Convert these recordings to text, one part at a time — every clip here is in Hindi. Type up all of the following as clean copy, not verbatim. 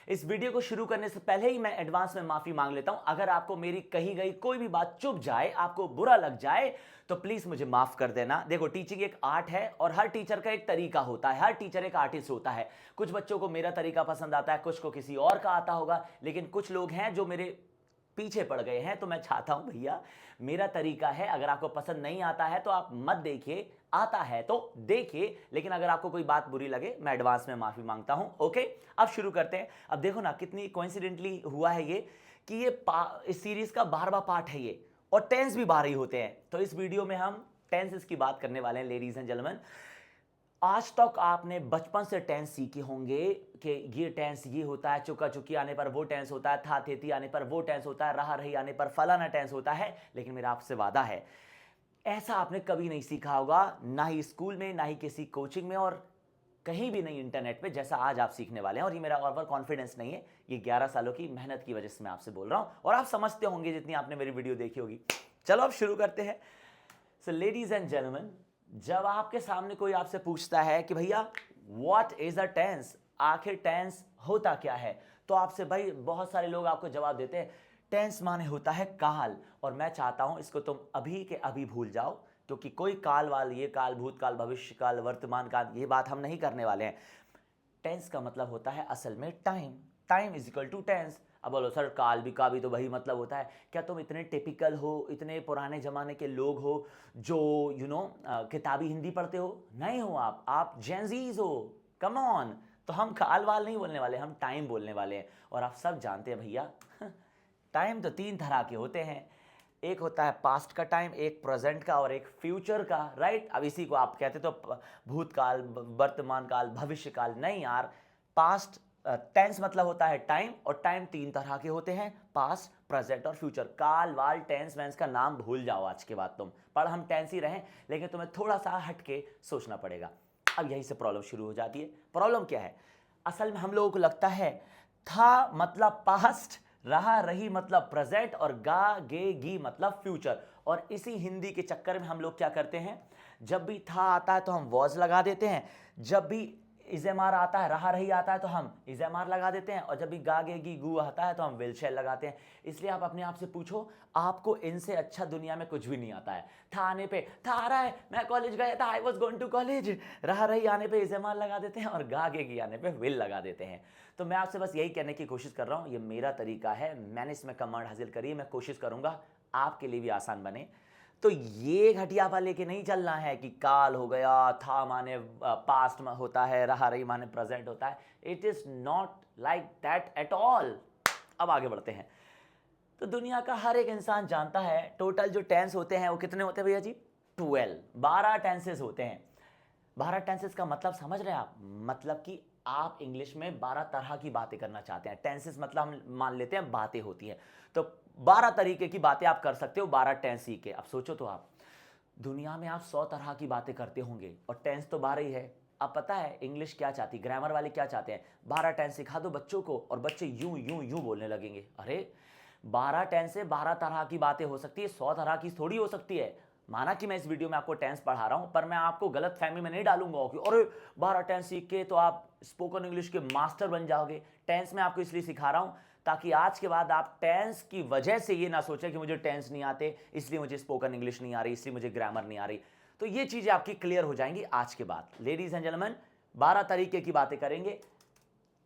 इस वीडियो को शुरू करने से पहले ही मैं एडवांस में माफी मांग लेता हूं। अगर आपको मेरी कही गई कोई भी बात चुभ जाए, आपको बुरा लग जाए, तो प्लीज मुझे माफ कर देना। देखो, टीचिंग एक आर्ट है और हर टीचर का एक तरीका होता है, हर टीचर एक आर्टिस्ट होता है। कुछ बच्चों को मेरा तरीका पसंद आता है, कुछ को किसी और का आता होगा, लेकिन कुछ लोग हैं जो मेरे पीछे पड़ गए हैं। तो मैं चाहता हूं भैया, मेरा तरीका है, अगर आपको पसंद नहीं आता है तो आप मत देखिए, आता है तो देखिए, लेकिन अगर आपको कोई बात बुरी लगे, मैं एडवांस में माफी मांगता हूं। ओके, अब शुरू करते हैं। अब देखो ना, कितनी कोइंसिडेंटली हुआ है ये कि इस सीरीज का 12वां पार्ट है ये, और टेंस भी 12 ही होते हैं। तो इस वीडियो में हम टेंसेस की बात करने वाले हैं, लेडीज एंड जेंटलमैन। आज तक आपने बचपन से टेंस सीखे होंगे कि ये टेंस ये होता है, चुका चुकी आने पर वो टेंस होता है, था थेती आने पर वो टेंस होता है, रहा रही आने पर फलाना टेंस होता है। लेकिन मेरा आपसे वादा है, ऐसा आपने कभी नहीं सीखा होगा, ना ही स्कूल में, ना ही किसी कोचिंग में, और कहीं भी नहीं इंटरनेट पे, जैसा आज आप सीखने वाले हैं। और ये मेरा ओवर कॉन्फिडेंस नहीं है, ये 11 सालों की मेहनत की वजह से मैं आपसे बोल रहा हूं, और आप समझते होंगे जितनी आपने मेरी वीडियो देखी होगी। चलो अब शुरू करते हैं। सो लेडीज एंड जेंटलमैन, जब आपके सामने कोई आपसे पूछता है कि भैया व्हाट इज अ टेंस, आखिर टेंस होता क्या है, तो आपसे भाई बहुत सारे लोग आपको जवाब देते हैं टेंस माने होता है काल। और मैं चाहता हूं इसको तुम अभी के अभी भूल जाओ, क्योंकि कोई काल वाल, ये काल, भूतकाल, भविष्य काल, वर्तमान काल, ये बात हम नहीं करने वाले हैं। टेंस का मतलब होता है असल में time. Time is equal to tense. अब बोलो सर, काल भी का भी तो वही मतलब होता है। क्या तुम इतने टिपिकल हो, इतने पुराने जमाने के लोग हो जो किताबी हिंदी पढ़ते हो? नहीं हो आप जेंजीज हो। Come on. तो हम काल वाल नहीं बोलने वाले, हम टाइम बोलने वाले हैं। और आप सब जानते हैं भैया, टाइम तो 3 तरह के होते हैं। एक होता है पास्ट का टाइम, एक प्रेजेंट का, और एक फ्यूचर का, राइट? अब इसी को आप कहते तो भूतकाल, वर्तमान काल, भविष्य काल। नहीं यार, पास्ट टेंस मतलब होता है टाइम, और टाइम 3 तरह के होते हैं, पास्ट, प्रेजेंट और फ्यूचर। काल वाल टेंस वेंस का नाम भूल जाओ आज के बाद तुम, पर हम टेंस ही रहें, लेकिन तुम्हें थोड़ा सा हटके सोचना पड़ेगा। अब यहीं से प्रॉब्लम शुरू हो जाती है। प्रॉब्लम क्या है? असल में हम लोगों को लगता है था मतलब पास्ट, रहा रही मतलब प्रेजेंट, और गा गे गी मतलब फ्यूचर। और इसी हिंदी के चक्कर में हम लोग क्या करते हैं, जब भी था आता है तो हम वॉज लगा देते हैं, जब भी इजेमार आता है, रहा रही आता है तो हम इजेमार लगा देते हैं, और जब भी गा गे गी गू आता है तो हम विल शैल लगाते हैं। इसलिए आप अपने आप से पूछो, आपको इनसे अच्छा दुनिया में कुछ भी नहीं आता है। था आने पे था आ रहा है, मैं कॉलेज गया था, I was going to college. रहा रही आने पे इजेमार लगा देते हैं, और गा गे गी आने पे विल लगा देते हैं। तो मैं आपसे बस यही कहने की कोशिश कर रहा हूं, ये मेरा तरीका है, मैंने इसमें कमांड हासिल करी है, मैं कोशिश करूंगा आपके लिए भी आसान बने। तो ये घटिया पा लेके नहीं चलना है कि काल हो गया, था माने पास्ट में होता है, रहा रही माने प्रेजेंट होता है। It is not like that at all. अब आगे बढ़ते हैं। तो दुनिया का हर एक इंसान जानता है टोटल जो टेंस होते हैं वो कितने होते हैं भैया जी? 12, 12 टेंसेस होते हैं। 12 टेंसेस का मतलब समझ रहे हैं आप? मतलब कि आप इंग्लिश में 12 तरह की बातें करना चाहते हैं। टेंसेस मतलब हम मान लेते हैं बातें होती हैं, तो 12 तरीके की बातें आप कर सकते हो 12 टेंस सीख के। अब सोचो तो आप, दुनिया में आप 100 तरह की बातें करते होंगे, और टेंस तो 12 ही है। अब पता है इंग्लिश क्या चाहती, ग्रामर वाले क्या चाहते हैं? 12 टेंस सिखा दो बच्चों को, और बच्चे यूं यूं यूं बोलने लगेंगे। अरे 12 टेंस से 12 तरह की बातें हो सकती है, 100 तरह की थोड़ी हो सकती है। माना कि मैं इस वीडियो में आपको टेंस पढ़ा रहा हूं, पर मैं आपको गलत फहमी में नहीं डालूंगा कि अरे 12 टेंस सीख के तो आप स्पोकन इंग्लिश के मास्टर बन जाओगे। टेंस मैं आपको इसलिए सिखा रहा हूं ताकि आज के बाद आप टेंस की वजह से ये ना सोचें कि मुझे टेंस नहीं आते, इसलिए मुझे स्पोकन इंग्लिश नहीं आ रही, इसलिए मुझे ग्रामर नहीं आ रही। तो ये चीजें आपकी क्लियर हो जाएंगी आज के बाद। लेडीज एंड जेंटलमैन, 12 तरीके की बातें करेंगे।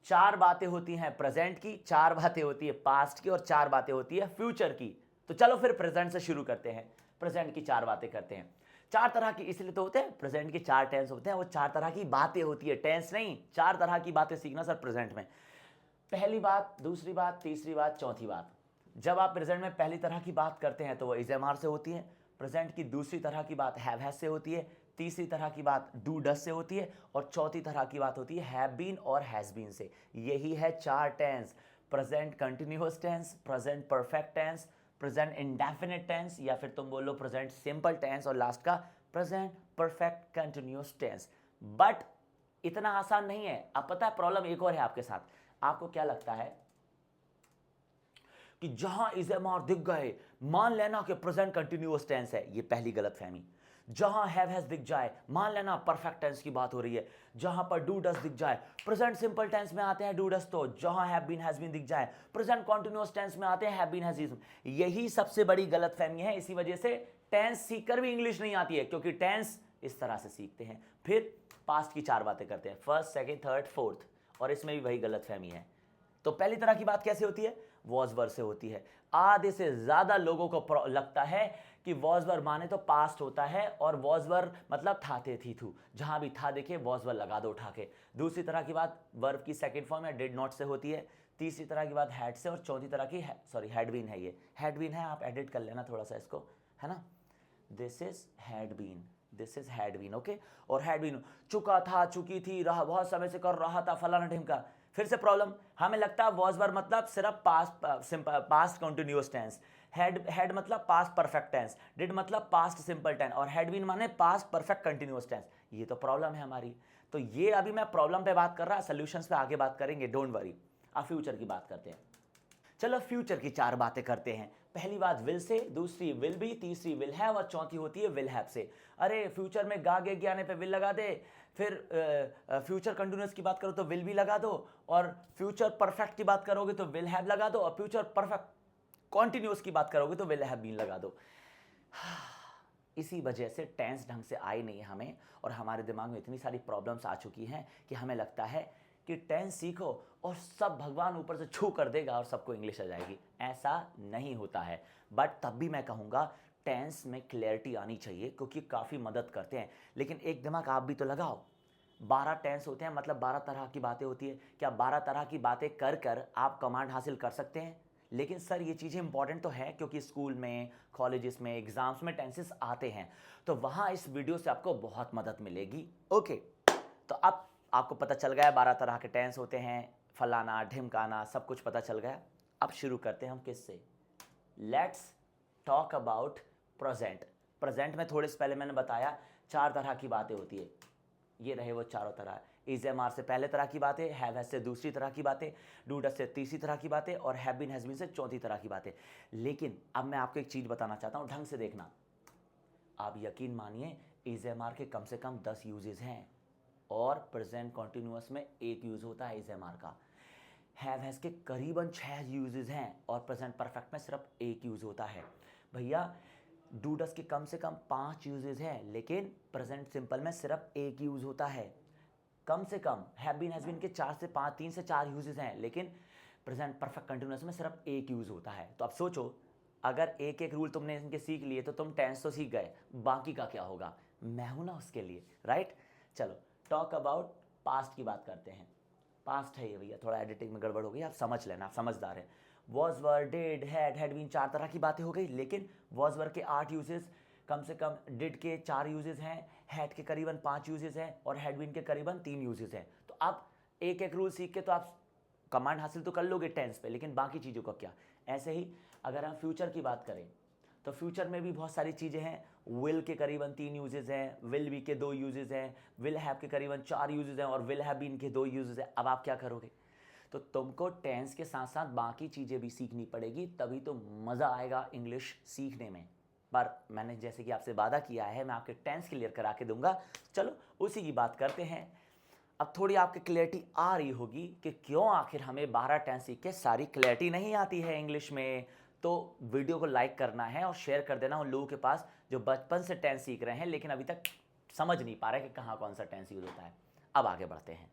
4 बातें होती हैं प्रेजेंट की, 4 बातें होती है पास्ट की, और 4 बातें होती है फ्यूचर की। तो चलो फिर प्रेजेंट से शुरू करते हैं। प्रेजेंट की 4 बातें करते हैं। 4 तरह की इसलिए तो होते हैं, प्रेजेंट के 4 टेंस होते हैं, वो 4 तरह की बातें होती है, टेंस नहीं। 4 तरह की बातें सीखना सर प्रेजेंट में। पहली बात, दूसरी बात, तीसरी बात, चौथी बात। जब आप प्रेजेंट में पहली तरह की बात करते हैं तो वो इज एम आर से होती है। प्रेजेंट की दूसरी तरह की बात हैव हैज से होती है। तीसरी तरह की बात डू डस से होती है, और चौथी तरह की बात होती है हैव बीन और हैज बीन से। यही है 4 tense: present continuous tense, present perfect tense, present indefinite tense, या फिर तुम बोलो प्रेजेंट सिंपल टेंस, और लास्ट का present perfect continuous tense. But इतना आसान नहीं है। अब पता है प्रॉब्लम एक और है आपके साथ। आपको क्या लगता है कि जहां इज एम आर दिख गए मान लेना कि प्रेजेंट कंटिन्यूअस टेंस है? ये पहली गलत फहमी। जहां हैव हैज दिख जाए, मान लेना परफेक्ट टेंस की बात हो रही है, जहां पर डू डस दिख जाए, प्रेजेंट सिंपल टेंस में आते हैं डू डस, तो जहां हैव बीन हैज बीन दिख जाए, प्रेजेंट कॉन्टिन्यूअस टेंस में आते हैं हैव बीन हैज बीन। यही सबसे बड़ी गलतफहमी है, इसी वजह से टेंस सीखकर भी इंग्लिश नहीं आती है, क्योंकि टेंस इस तरह से सीखते हैं। फिर पास्ट की 4 बातें करते हैं, फर्स्ट, सेकंड, थर्ड, फोर्थ, और इसमें भी वही गलतफहमी है। तो पहली तरह की बात कैसे होती है? वॉज वर से होती है। आधे से ज्यादा लोगों को लगता है कि वॉज वर माने तो पास्ट होता है, और वॉज वर मतलब था, थे, थी, थू, जहां भी था देखिए वॉज वर लगा दो उठा के। दूसरी तरह की बात वर्ब की सेकंड फॉर्म या डिड नॉट से होती है। तीसरी तरह की बात हैड से, और चौथी तरह की हैड बीन है। ये हैड बीन है, आप एडिट कर लेना थोड़ा सा इसको, है ना। This is had been, this is had been, okay. और हैड बीन चुका था, चुकी थी, रहा, बहुत समय से कर रहा था, फलाना ढिमका। फिर से प्रॉब्लम, हमें लगता है वॉज वर मतलब सिर्फ पास्ट कंटिन्यूअस टेंस, हैड मतलब पास्ट परफेक्ट टेंस, डिड मतलब पास्ट सिंपल टेंस, और हैड बीन माने पास्ट परफेक्ट कंटिन्यूअस टेंस। ये तो प्रॉब्लम है हमारी। तो ये अभी मैं प्रॉब्लम पे बात कर रहा, सॉल्यूशंस पे आगे बात करेंगे, डोंट वरी। अब फ्यूचर की बात करते हैं। चलो फ्यूचर की 4 बातें करते हैं। पहली बात विल से, दूसरी विल बी, तीसरी विल हैव, और चौथी होती है विल हैव से। अरे फ्यूचर में गा गे आने पे विल लगा दे, फिर फ्यूचर कंटिन्यूअस की बात करो तो विल भी लगा दो, और फ्यूचर परफेक्ट की बात करोगे तो विल हैव लगा दो, और फ्यूचर परफेक्ट कॉन्टिन्यूअस की बात करोगे तो विल हैव बीन लगा दो। इसी वजह से टेंस ढंग से आई नहीं हमें, और हमारे दिमाग में इतनी सारी प्रॉब्लम्स आ चुकी हैं कि हमें लगता है कि टेंस सीखो और सब भगवान ऊपर से छू कर देगा और सबको इंग्लिश आ जाएगी। ऐसा नहीं होता है। बट तब भी मैं कहूँगा टेंस में क्लैरिटी आनी चाहिए, क्योंकि काफ़ी मदद करते हैं। लेकिन एक दिमाग आप भी तो लगाओ, 12 टेंस होते हैं, मतलब 12 तरह की बातें होती है। क्या 12 तरह की बातें कर कर आप कमांड हासिल कर सकते हैं? लेकिन सर ये चीज़ें इंपॉर्टेंट तो है, क्योंकि स्कूल में, कॉलेजेस में, एग्जाम्स में टेंसेस आते हैं, तो वहाँ इस वीडियो से आपको बहुत मदद मिलेगी। ओके, तो अब आपको पता चल गया 12 तरह के टेंस होते हैं, फलाना ढिमकाना सब कुछ पता चल गया। अब शुरू करते हैं हम किससे। Let's talk about present. Present में थोड़े से पहले मैंने बताया 4 तरह की बातें होती है, ये रहे वो चारों तरह। इज एम आर से पहले तरह की बातें, हैव हैज से दूसरी तरह की बातें, डू डस से तीसरी तरह की बातें, और हैव बीन हैज बीन से चौथी तरह की बातें। लेकिन अब मैं आपको एक चीज़ बताना चाहता हूँ, ढंग से देखना। आप यकीन मानिए इज एम आर के कम से कम 10 यूजेस हैं, और प्रेजेंट कॉन्टिन्यूअस में 1 यूज होता है इज एम आर का। हैव हैज के करीबन 6 यूजेस हैं, और प्रेजेंट परफेक्ट में सिर्फ 1 यूज होता है। भैया डू डस के कम से कम 5 यूजेस हैं, लेकिन प्रेजेंट सिंपल में सिर्फ 1 यूज होता है। कम से कम हैव बीन हैज बीन के 4 से 5, 3 से 4 यूजेस हैं, लेकिन प्रेजेंट परफेक्ट कंटिन्यूअस में सिर्फ 1 यूज होता है। तो अब सोचो, अगर एक एक रूल तुमने इनके सीख लिए तो तुम टेंस तो सीख गए, बाकी का क्या होगा? मैं हूं ना उसके लिए, राइट। चलो टॉक अबाउट पास्ट की बात करते हैं। पास्ट है ये भैया, थोड़ा एडिटिंग में गड़बड़ हो गई, आप समझ लेना, आप समझदार हैं। Was were, did, had been, 4 तरह की बातें हो गई, लेकिन वॉज वर के 8 यूजेस, कम से कम डिड के 4 यूजेस हैं, हैड के करीबन 5 यूजेस हैं, और हैड बीन के करीबन 3 यूजेस हैं। तो अब एक एक रूल सीख के तो आप कमांड हासिल तो कर लोगे टेंस पे, लेकिन बाकी चीज़ों का क्या? ऐसे ही अगर हम फ्यूचर की बात करें तो फ्यूचर में भी बहुत सारी चीज़ें हैं। विल के करीबन 3 यूजेस हैं, विल बी के 2 यूजेस हैं, विल हैव के करीबन 4 यूजेस हैं, और विल हैव बीन के 2 यूजेस हैं। अब आप क्या करोगे? तो तुमको टेंस के साथ साथ बाकी चीज़ें भी सीखनी पड़ेगी, तभी तो मज़ा आएगा इंग्लिश सीखने में। पर मैंने जैसे कि आपसे वादा किया है, मैं आपके टेंस क्लियर करा के दूंगा। चलो उसी की बात करते हैं। अब थोड़ी आपकी क्लैरिटी आ रही होगी कि क्यों आखिर हमें 12 टेंस सीख के सारी क्लैरिटी नहीं आती है इंग्लिश में। तो वीडियो को लाइक करना है और शेयर कर देना उन लोगों के पास जो बचपन से टेंस सीख रहे हैं, लेकिन अभी तक समझ नहीं पा रहे कि कहाँ कौन सा टेंस यूज होता है। अब आगे बढ़ते हैं।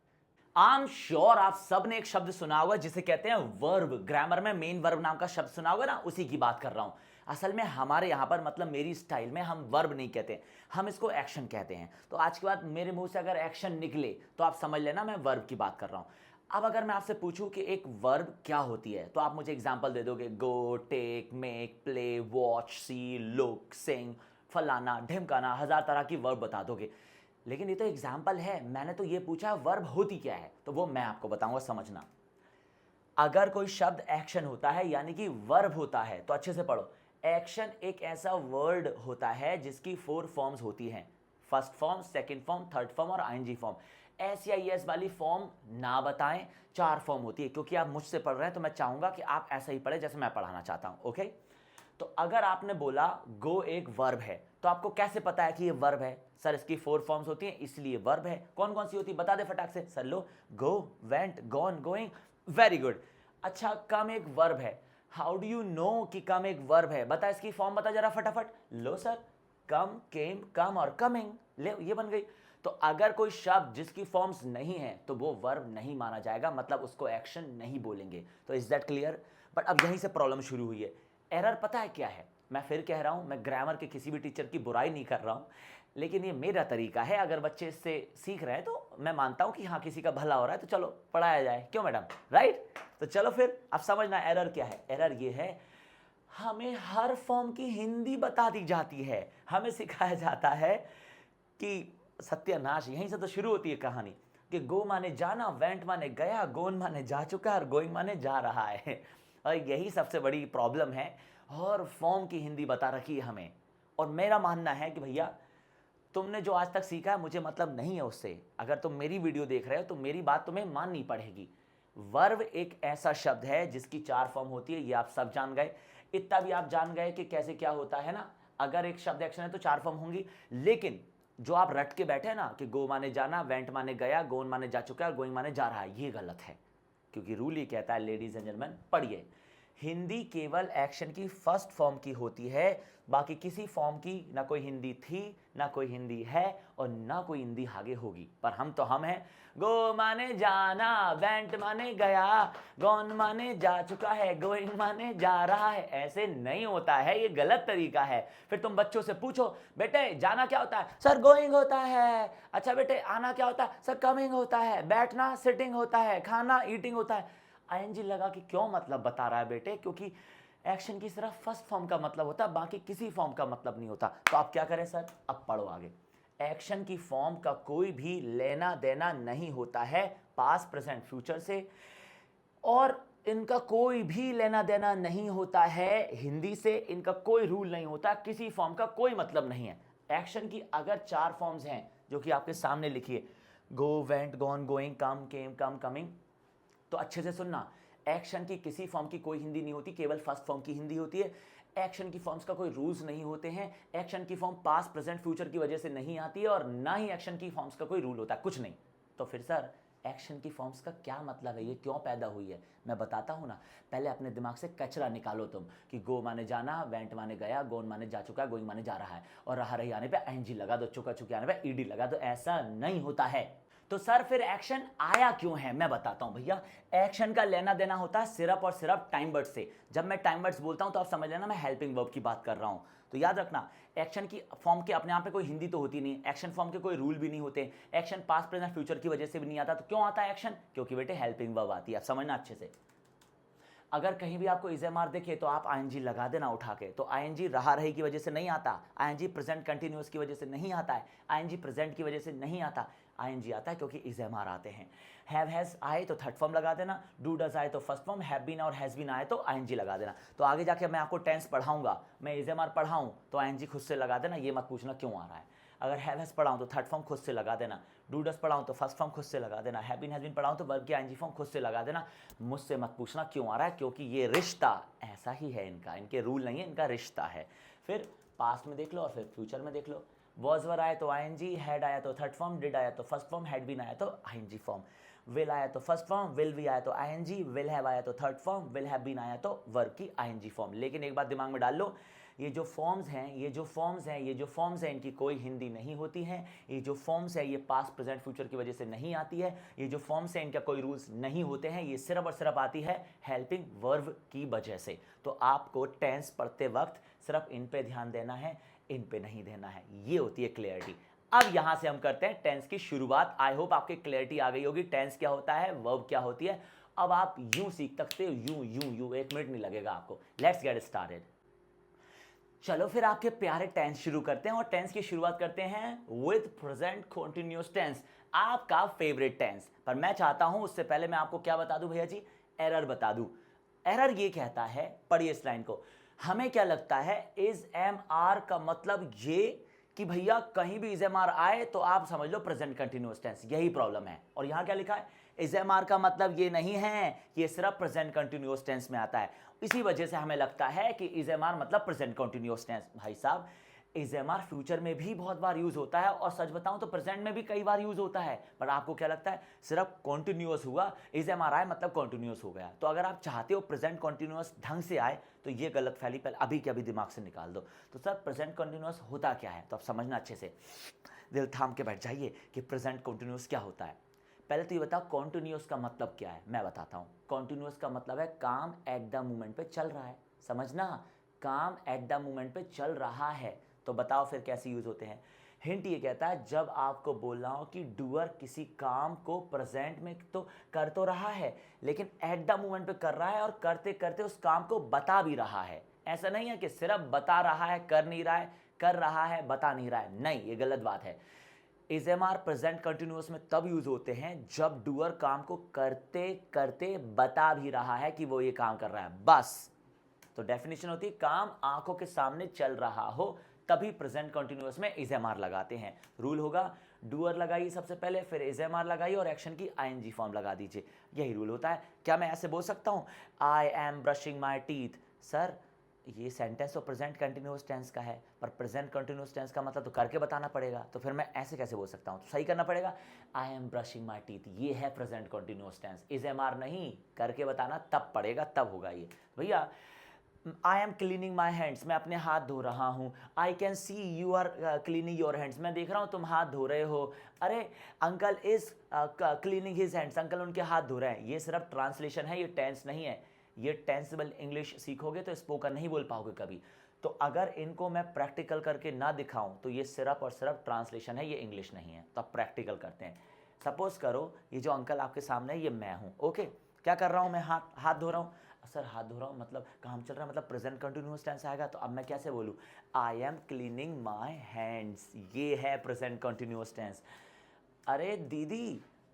आई एम श्योर आप सब ने एक शब्द सुना होगा जिसे कहते हैं वर्ब। ग्रामर में मेन वर्ब नाम का शब्द सुना होगा ना, उसी की बात कर रहा हूं। असल में हमारे यहां पर, मतलब मेरी स्टाइल में, हम वर्ब नहीं कहते, हम इसको एक्शन कहते हैं। तो आज के बाद मेरे मुंह से अगर एक्शन निकले तो आप समझ लेना मैं वर्ब की बात कर रहा हूं। अब अगर मैं आपसे पूछूं कि एक वर्ब क्या होती है, तो आप मुझे एग्जांपल दे दोगे। गो, टेक, मेक, प्ले, वॉच, सी, लुक, सिंग, फलाना ढिमकाना, 1000 तरह की वर्ब बता दोगे। लेकिन ये तो एग्जाम्पल है, मैंने तो ये पूछा वर्ब होती क्या है, तो वो मैं आपको बताऊंगा, समझना। अगर कोई शब्द एक्शन होता है यानी कि वर्ब होता है, तो अच्छे से पढ़ो। एक्शन एक ऐसा वर्ड होता है जिसकी 4 फॉर्म्स होती हैं, first form, second form, third form और आईएनजी फॉर्म। एस या एस वाली फॉर्म ना बताएं, 4 फॉर्म होती है। क्योंकि आप मुझसे पढ़ रहे हैं तो मैं चाहूंगा कि आप ऐसा ही पढ़े जैसे मैं पढ़ाना चाहता हूं, ओके। तो अगर आपने बोला गो एक वर्ब है, तो तो आपको कैसे पता है कि ये वर्ब है? सर इसकी 4 फॉर्म्स होती हैं इसलिए वर्ब है। कौन कौन सी होती है बता दे फटाक से। सर लो, go, went, gone, going, very good. अच्छा, कम एक वर्ब है। हाउ डू यू नो कि कम एक वर्ब है? बता इसकी फॉर्म बता जरा फटाफट। लो सर, कम, केम, कम और कमिंग। ले, ये बन गई। तो अगर कोई शब्द जिसकी फॉर्म्स नहीं है तो वो वर्ब नहीं माना जाएगा, मतलब उसको एक्शन नहीं बोलेंगे। तो इज दैट क्लियर? बट अब यहीं से प्रॉब्लम शुरू हुई है। एरर पता है क्या है? मैं फिर कह रहा हूं, मैं ग्रामर के किसी भी टीचर की बुराई नहीं कर रहा हूं, लेकिन ये मेरा तरीका है। अगर बच्चे इससे सीख रहे हैं तो मैं मानता हूं कि हाँ किसी का भला हो रहा है, तो चलो पढ़ाया जाए, क्यों मैडम, राइट? तो चलो फिर अब समझना एरर क्या है। एरर ये है, हमें हर फॉर्म की हिंदी बता दी जाती है। हमें सिखाया जाता है कि सत्यानाश, यहीं से तो शुरू होती है कहानी कि गो माने जाना, वेंट माने गया, गोन माने जा चुका और गोइंग माने जा रहा है। और यही सबसे बड़ी प्रॉब्लम है, और फॉर्म की हिंदी बता रखी है हमें। और मेरा मानना है कि भैया तुमने जो आज तक सीखा है मुझे मतलब नहीं है उससे। अगर तुम मेरी वीडियो देख रहे हो तो मेरी बात तुम्हें माननी पड़ेगी। वर्ब एक ऐसा शब्द है जिसकी 4 फॉर्म होती है, ये आप सब जान गए। इतना भी आप जान गए कि कैसे क्या होता है ना, अगर एक शब्द एक्शन है तो 4 फॉर्म होंगी। लेकिन जो आप रट के बैठे ना कि गो माने जाना, वेंट माने गया, गोन माने जा चुका है और गोइंग माने जा रहा है, ये गलत है। क्योंकि रूल ये कहता है, लेडीज एंड जेंटलमैन पढ़िए, हिंदी केवल एक्शन की फर्स्ट फॉर्म की होती है, बाकी किसी फॉर्म की ना कोई हिंदी थी, ना कोई हिंदी है और ना कोई हिंदी आगे होगी। पर हम तो हम हैं। गो माने जाना, वेंट माने गया, गॉन माने जा चुका है, गोइंग माने जा रहा है। ऐसे नहीं होता है, ये गलत तरीका है। फिर तुम बच्चों से पूछो, बेटे जाना क्या होता है? सर गोइंग होता है। अच्छा बेटे आना क्या होता है? सर कमिंग होता है। बैठना सिटिंग होता है। खाना ईटिंग होता है। आईएनजी लगा कि क्यों मतलब बता रहा है बेटे? क्योंकि एक्शन की सिर्फ फर्स्ट फॉर्म का मतलब होता है, बाकी किसी फॉर्म का मतलब नहीं होता। तो आप क्या करें सर? अब पढ़ो आगे। एक्शन की फॉर्म का कोई भी लेना देना नहीं होता है पास्ट प्रेजेंट फ्यूचर से, और इनका कोई भी लेना देना नहीं होता है हिंदी से। इनका कोई रूल नहीं होता, किसी फॉर्म का कोई मतलब नहीं है। एक्शन की अगर 4 फॉर्म्स हैं जो कि आपके सामने लिखिए, गो, वेंट, गॉन, गोइंग, कम, केम, कम, कमिंग, तो अच्छे से सुनना। एक्शन की किसी फॉर्म की कोई हिंदी नहीं होती, केवल फर्स्ट फॉर्म की हिंदी होती है। एक्शन की फॉर्म्स का कोई रूल्स नहीं होते हैं। एक्शन की फॉर्म पास्ट प्रेजेंट फ्यूचर की वजह से नहीं आती है, और ना ही एक्शन की फॉर्म्स का कोई रूल होता है, कुछ नहीं। तो फिर सर एक्शन की फॉर्म्स का क्या मतलब है, ये क्यों पैदा हुई है? मैं बताता हूं ना। पहले अपने दिमाग से कचरा निकालो तुम कि गो माने जाना, वेंट माने गया, गोन माने जा चुका है, गोइंग माने जा रहा है, और रहा रही आने पे आईएनजी लगा दो, चुका चुके आने पे ईडी लगा दो। ऐसा नहीं होता है। तो सर फिर एक्शन आया क्यों है? मैं बताता हूं भैया। एक्शन का लेना देना होता है सिर्फ और सिर्फ टाइम वर्ड से। जब मैं टाइम वर्ड्स बोलता हूं तो आप समझ लेना मैं हेल्पिंग वर्ब की बात कर रहा हूं। तो याद रखना, एक्शन की फॉर्म के अपने आप में कोई हिंदी तो होती नहीं, एक्शन फॉर्म के कोई रूल भी नहीं होते, एक्शन पास्ट प्रेजेंट फ्यूचर की वजह से भी नहीं आता। तो क्यों आता है एक्शन? क्योंकि बेटे हेल्पिंग वर्ब आती है। आप समझना अच्छे से। अगर कहीं भी आपको इज़ेमार दिखे तो आप आईएनजी लगा देना उठा के। तो आईएनजी रहा रही की वजह से नहीं आता, आईएनजी प्रेजेंट कंटिन्यूअस की वजह से नहीं आता है, आईएनजी प्रेजेंट की वजह से नहीं आता। आईएनजी आता है क्योंकि इज़ेमार आते हैं। हैव हैज आए तो थर्ड फॉर्म लगा देना, डू डज आए तो फर्स्ट फॉर्म, हैव बीन और हैज बीन आए तो आईएनजी लगा देना। तो आगे जाके मैं आपको टेंस पढ़ाऊंगा, मैं इज़ेमार पढ़ाऊं तो आईएनजी खुद से लगा देना, ये मत पूछना क्यों आ रहा है। अगर हैव हैज पढ़ाऊं तो थर्ड फॉर्म खुद से लगा देना, डू डज पढ़ाऊं तो फर्स्ट फॉर्म खुद से लगा देना, हैव बीन हैज बीन पढ़ाऊं तो वर्ब की आईएनजी फॉर्म खुद से लगा देना। मुझसे मत पूछना क्यों आ रहा है, क्योंकि ये रिश्ता ऐसा ही है इनका, इनके रूल नहीं है, इनका रिश्ता है। फिर पास्ट में देख लो और फिर फ्यूचर में देख लो। वॉज वर आए तो आईएनजी, हैड आया तो थर्ड फॉर्म, डिड आया तो फर्स्ट फॉर्म, हैड बीन आया तो आईएनजी फॉर्म, विल आया तो फर्स्ट फॉर्म, विल बी आया तो आईएनजी, विल हैव आया तो third form, will have been आया तो वर्ब की आईएनजी फॉर्म। लेकिन एक बात दिमाग में डाल लो, ये जो फॉर्म्स हैं, ये जो फॉर्म्स हैं, इनकी कोई हिंदी नहीं होती है। ये जो फॉर्म्स है ये पास्ट प्रेजेंट फ्यूचर की वजह से नहीं आती है। ये जो फॉर्म्स हैं इनका कोई रूल्स नहीं होते हैं। ये सिर्फ और सिर्फ आती है हेल्पिंग वर्ब की वजह से। तो आपको टेंस पढ़ते वक्त सिर्फ इन पे ध्यान देना है, इन पे नहीं देना है। ये होती है क्लियरिटी। अब यहां से हम करते हैं टेंस की शुरुआत। आई होप आपकी क्लियरिटी आ गई होगी, टेंस क्या होता है, वर्ब क्या होती है। अब आप यूं सीख सकते हो, यूं 1 मिनट नहीं लगेगा आपको। Let's get started. चलो फिर आपके प्यारे टेंस शुरू करते हैं, और टेंस की शुरुआत करते हैं विद प्रेजेंट कंटीन्यूअस टेंस, आपका फेवरेट टेंस। पर मैं चाहता हूं उससे पहले मैं आपको क्या बता दूं भैया जी, एरर बता दूं। एरर ये कहता है, पढ़िए इस लाइन को, हमें क्या लगता है इज एम आर का मतलब ये कि भैया कहीं भी इज एम आर आए तो आप समझ लो प्रेजेंट कंटीन्यूअस टेंस, यही प्रॉब्लम है। और यहां क्या लिखा है, इज एम आर का मतलब ये नहीं है, ये सिर्फ प्रेजेंट कंटीन्यूअस टेंस में आता है। इसी वजह से हमें लगता है कि इज एम आर मतलब प्रेजेंट कंटीन्यूअस टेंस। भाई साहब, इज़-एम-आर फ्यूचर में भी बहुत बार यूज होता है, और सच बताऊं तो प्रेजेंट में भी कई बार यूज होता है। पर आपको क्या लगता है सिर्फ कॉन्टिन्यूअस हुआ, इज़-एम-आर आए मतलब कॉन्टिन्यूअस हो गया। तो अगर आप चाहते हो प्रेजेंट कॉन्टिन्यूअस ढंग से आए तो ये गलत फैली पहले अभी के अभी दिमाग से निकाल दो। तो सर प्रेजेंट कॉन्टिन्यूअस होता क्या है, तो आप समझना अच्छे से, दिल थाम के बैठ जाइए कि प्रेजेंट कॉन्टिन्यूअस क्या होता है। पहले तो ये बताओ कॉन्टिन्यूअस का मतलब क्या है, मैं बताता हूँ। कॉन्टिन्यूअस का मतलब है काम एट द मोमेंट पे चल रहा है, समझना, काम एट द मोमेंट पे चल रहा है। तो बताओ फिर कैसे यूज होते हैं। हिंट ये कहता है जब आपको बोलना हो कि डूअर किसी काम को प्रेजेंट में तो कर तो रहा है, लेकिन एट द मोमेंट पे कर रहा है, और करते करते उस काम को बता भी रहा है। ऐसा नहीं है कि सिर्फ बता रहा है, कर नहीं रहा है, कर रहा है बता नहीं रहा है, नहीं, ये गलत बात है। इज़-एम-आर प्रेजेंट कंटिन्यूअस में तब यूज होते हैं जब डूअर काम को करते करते बता भी रहा है कि वो ये काम कर रहा है, बस। तो डेफिनेशन होती है काम आंखों के सामने चल रहा हो तभी प्रेजेंट कंटिन्यूअस में इज़-एम-आर लगाते हैं। रूल होगा डूअर लगाइए सबसे पहले, फिर इज़-एम-आर लगाइए और एक्शन की आईएनजी फॉर्म लगा दीजिए, यही रूल होता है। क्या मैं ऐसे बोल सकता हूँ I am brushing my teeth, sir ये सेंटेंस तो प्रेजेंट कंटिन्यूअस टेंस का है, पर प्रेजेंट कंटिन्यूअस टेंस का मतलब तो करके बताना पड़ेगा, तो फिर मैं ऐसे कैसे बोल सकता हूँ, तो सही करना पड़ेगा I am brushing my teeth, ये है प्रेजेंट कंटिन्यूअस टेंस। इज़-एम-आर नहीं, करके बताना तब पड़ेगा, तब होगा ये। भैया I am cleaning my hands, मैं अपने हाथ धो रहा हूँ। I can see you are cleaning your hands, मैं देख रहा हूँ तुम हाथ धो रहे हो। अरे uncle is cleaning his hands, uncle उनके हाथ धो रहे हैं। ये सिर्फ ट्रांसलेशन है, ये टेंस नहीं है। ये टेंसेबल इंग्लिश सीखोगे तो स्पोकन नहीं बोल पाओगे कभी। तो अगर इनको मैं प्रैक्टिकल करके ना दिखाऊं तो ये सिर्फ और सिर्फ ट्रांसलेशन है, ये इंग्लिश नहीं है। तो आप प्रैक्टिकल करते हैं। सपोज करो ये जो अंकल आपके सामने है ये मैं हूँ, ओके। क्या कर रहा हूँ मैं, हाथ धो रहा हूँ। सर हाथ धो रहा हूँ मतलब काम चल रहा है, मतलब प्रेजेंट कंटिन्यूअस टेंस आएगा, तो अब मैं कैसे बोलूँ आई एम क्लीनिंग माई हैंड्स, ये है प्रेजेंट कंटिन्यूअस टेंस। अरे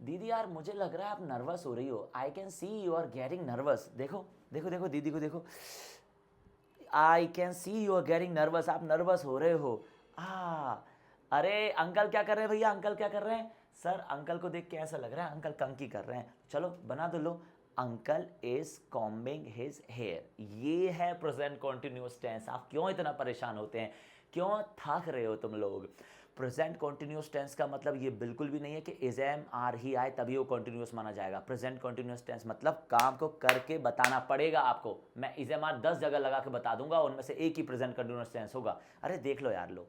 दीदी यार मुझे लग रहा है आप नर्वस हो रही हो, I can see you are getting nervous. देखो देखो देखो दीदी को देखो, I can see you are getting nervous, आप नर्वस हो रहे हो। अरे अंकल क्या कर रहे हैं भैया, अंकल क्या कर रहे हैं। सर अंकल को देख के ऐसा लग रहा है अंकल कंकी कर रहे हैं, चलो बना दो, लो uncle is combing his hair, ये है प्रेजेंट कॉन्टिन्यूअस टेंस। आप क्यों इतना परेशान होते हैं, क्यों थक रहे हो तुम लोग। प्रेजेंट कॉन्टिन्यूअस टेंस का मतलब ये बिल्कुल भी नहीं है कि इज़-एम-आर ही आए तभी वो कॉन्टिन्यूअस माना जाएगा। प्रेजेंट कॉन्टिन्यूअस टेंस मतलब काम को करके बताना पड़ेगा आपको। मैं इज़-एम-आर 10 जगह लगा के बता दूंगा, उनमें से एक ही प्रेजेंट कॉन्टिन्यूअस टेंस होगा। अरे देख लो यार, लो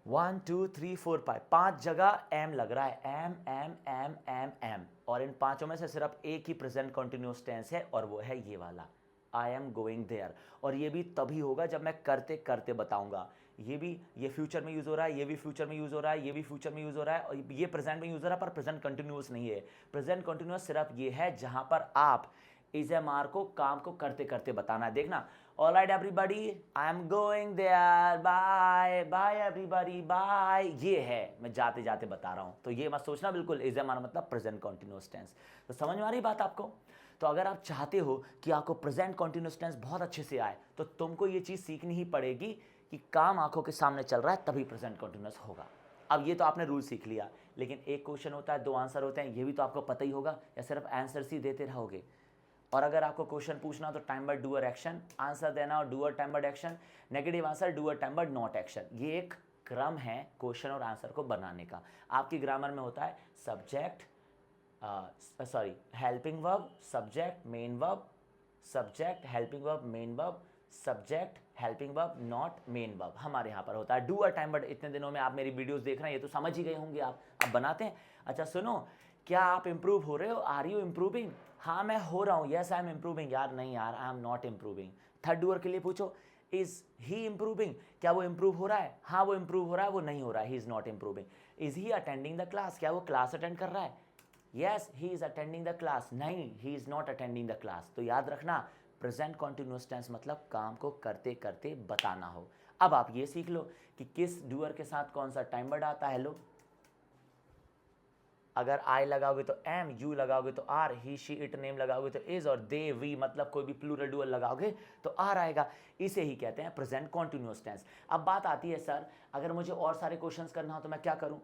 1 2 3 4 5, 5 जगह एम लग रहा है, am am am am am, और इन पांचों में से सिर्फ एक ही प्रेजेंट कॉन्टिन्यूअस टेंस है और वो है ये वाला, आई एम गोइंग देयर। और ये भी तभी होगा जब मैं करते करते बताऊंगा। ये फ्यूचर में यूज हो रहा है, ये भी फ्यूचर में यूज हो रहा है, ये भी फ्यूचर में यूज हो रहा है, और ये प्रेजेंट में यूज हो रहा है, पर प्रेजेंट कंटिन्यूअस नहीं है। प्रेजेंट कंटिन्यूअस सिर्फ ये है जहां पर आप इज़-एम-आर को काम को करते करते बताना है। देखना all right everybody I am going there, bye bye everybody bye, ये है मैं जाते जाते बता रहा हूं। तो ये मत सोचना बिल्कुल इज़-एम-आर मतलब प्रेजेंट कंटिन्यूअस टेंस। तो समझ में आ रही बात आपको। तो अगर आप चाहते हो कि आपको प्रेजेंट कंटिन्यूअस टेंस बहुत अच्छे से आए तो तुमको ये चीज़ सीखनी ही पड़ेगी कि काम आंखों के सामने चल रहा है तभी प्रेजेंट कंटिन्यूअस होगा। अब ये तो आपने रूल सीख लिया, लेकिन एक क्वेश्चन होता है, 2 आंसर होते हैं, ये भी तो आपको पता ही होगा, या सिर्फ आंसर ही देते रहोगे। और अगर आपको क्वेश्चन पूछना तो time by doer action answer देना, और doer time by action, negative answer doer time by not action. ये एक क्रम है क्वेश्चन और आंसर को बनाने का। आपकी ग्रामर में होता है subject helping verb, subject main verb, subject helping verb main verb, subject helping verb not main verb. हमारे यहाँ पर होता है डूअर टाइम, बट इतने दिनों में आप मेरी वीडियोस देख रहे हैं, ये तो समझ ही गए होंगे आप बनाते हैं। अच्छा सुनो, क्या आप इंप्रूव हो रहे हो, आर यू इंप्रूविंग। हाँ मैं हो रहा हूँ, यस आई एम इंप्रूविंग। यार नहीं यार, आई am not improving. Third doer के लिए पूछो इज ही इंप्रूविंग, क्या वो इंप्रूव हो रहा है, हाँ वो इंप्रूव हो रहा है, वो नहीं हो रहा है, he is not improving. Is he attending the class, क्या वो क्लास अटेंड कर रहा है, yes he is attending the class, नहीं he is not attending the class. तो याद रखना प्रेजेंट कॉन्टिन्यूअस टेंस मतलब काम को करते करते बताना हो। अब आप ये सीख लो कि किस डूअर के साथ कौन सा टाइम वर्ड आता है। लो अगर आई लगाओगे तो एम, यू लगाओगे तो are, he she it name लगाओगे तो इज, और दे वी मतलब कोई भी प्लूरल डुअल लगाओगे तो आर आएगा। इसे ही कहते हैं प्रेजेंट कॉन्टिन्यूअस टेंस। अब बात आती है सर अगर मुझे और सारे क्वेश्चंस करना हो तो मैं क्या करूं।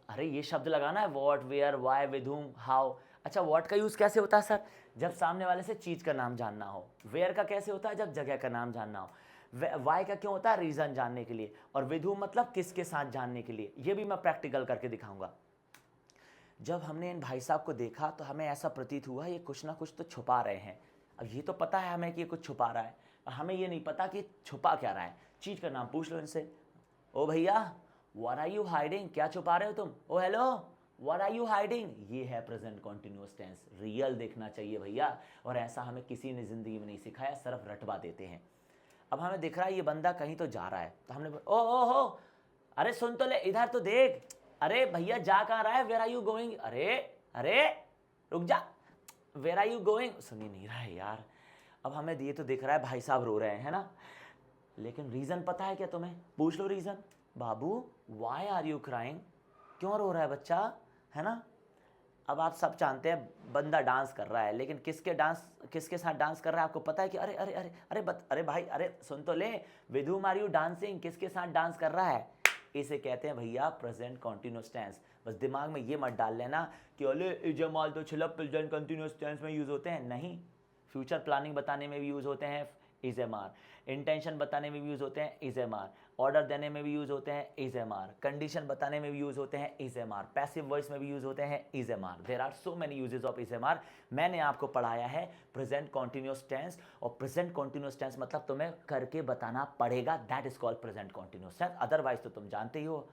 अरे ये शब्द लगाना है, what, where, why, with whom, how. अच्छा व्हाट का यूज कैसे होता है सर, जब सामने वाले से चीज का नाम जानना हो। वेयर का कैसे होता है, जब जगह का नाम जानना हो। वाई का क्यों होता है? रीजन जानने के लिए। और विद whom मतलब किसके साथ जानने के लिए। ये भी मैं प्रैक्टिकल करके दिखाऊंगा। जब हमने इन भाई साहब को देखा तो हमें ऐसा प्रतीत हुआ ये कुछ ना कुछ तो छुपा रहे हैं। अब ये तो पता है हमें कि ये कुछ छुपा रहा है, और हमें ये नहीं पता कि छुपा क्या रहा है। चीज का नाम पूछ लो इनसे। ओ भैया, व्हाट आर यू हाइडिंग? क्या छुपा रहे हो तुम? Oh hello, what are you hiding? ये है प्रेजेंट कॉन्टिन्यूअस टेंस। रियल देखना चाहिए भैया, और ऐसा हमें किसी ने जिंदगी में नहीं सिखाया, सिर्फ रटवा देते हैं। अब हमें दिख रहा है ये बंदा कहीं तो जा रहा है, तो हमने ओ हो, अरे सुन तो ले, इधर तो देख। अरे भैया जा कहाँ रहा है? Where are you going? अरे अरे रुक जा, वेयर आर यू गोइंग? सुन ही नहीं रहा है यार। अब हमें ये तो दिख रहा है भाई साहब रो रहे हैं, है ना, लेकिन रीजन पता है क्या तुम्हें? पूछ लो रीजन। बाबू वाई आर यू क्राइंग? क्यों रो रहा है बच्चा, है ना। अब आप सब जानते हैं बंदा डांस कर रहा है, लेकिन किसके साथ डांस कर रहा है आपको पता है कि अरे अरे अरे अरे अरे भाई, अरे सुन तो ले, with whom are you dancing? किसके साथ डांस कर रहा है? इसे कहते हैं भैया प्रेजेंट कॉन्टिन्यूअस टेंस। बस दिमाग में ये मत डाल लेना कि अरे इजमाल तो छिलप प्रेजेंट कॉन्टिन्यूअस टेंस में यूज होते हैं। नहीं, फ्यूचर प्लानिंग बताने में भी यूज होते हैं इज एम आर, इंटेंशन बताने में भी यूज होते हैं इज एम आर, ऑर्डर देने में भी यूज होते हैं इज एम आर, कंडीशन बताने में भी यूज होते हैं is am are, passive voice में भी यूज होते हैं is am are. There are so many uses of is am are. मैंने आपको पढ़ाया है प्रेजेंट कॉन्टिन्यूअस टेंस, और प्रेजेंट कॉन्टिन्यूअस टेंस मतलब तुम्हें करके बताना पड़ेगा, that is called present continuous tense, otherwise तो तुम जानते ही हो।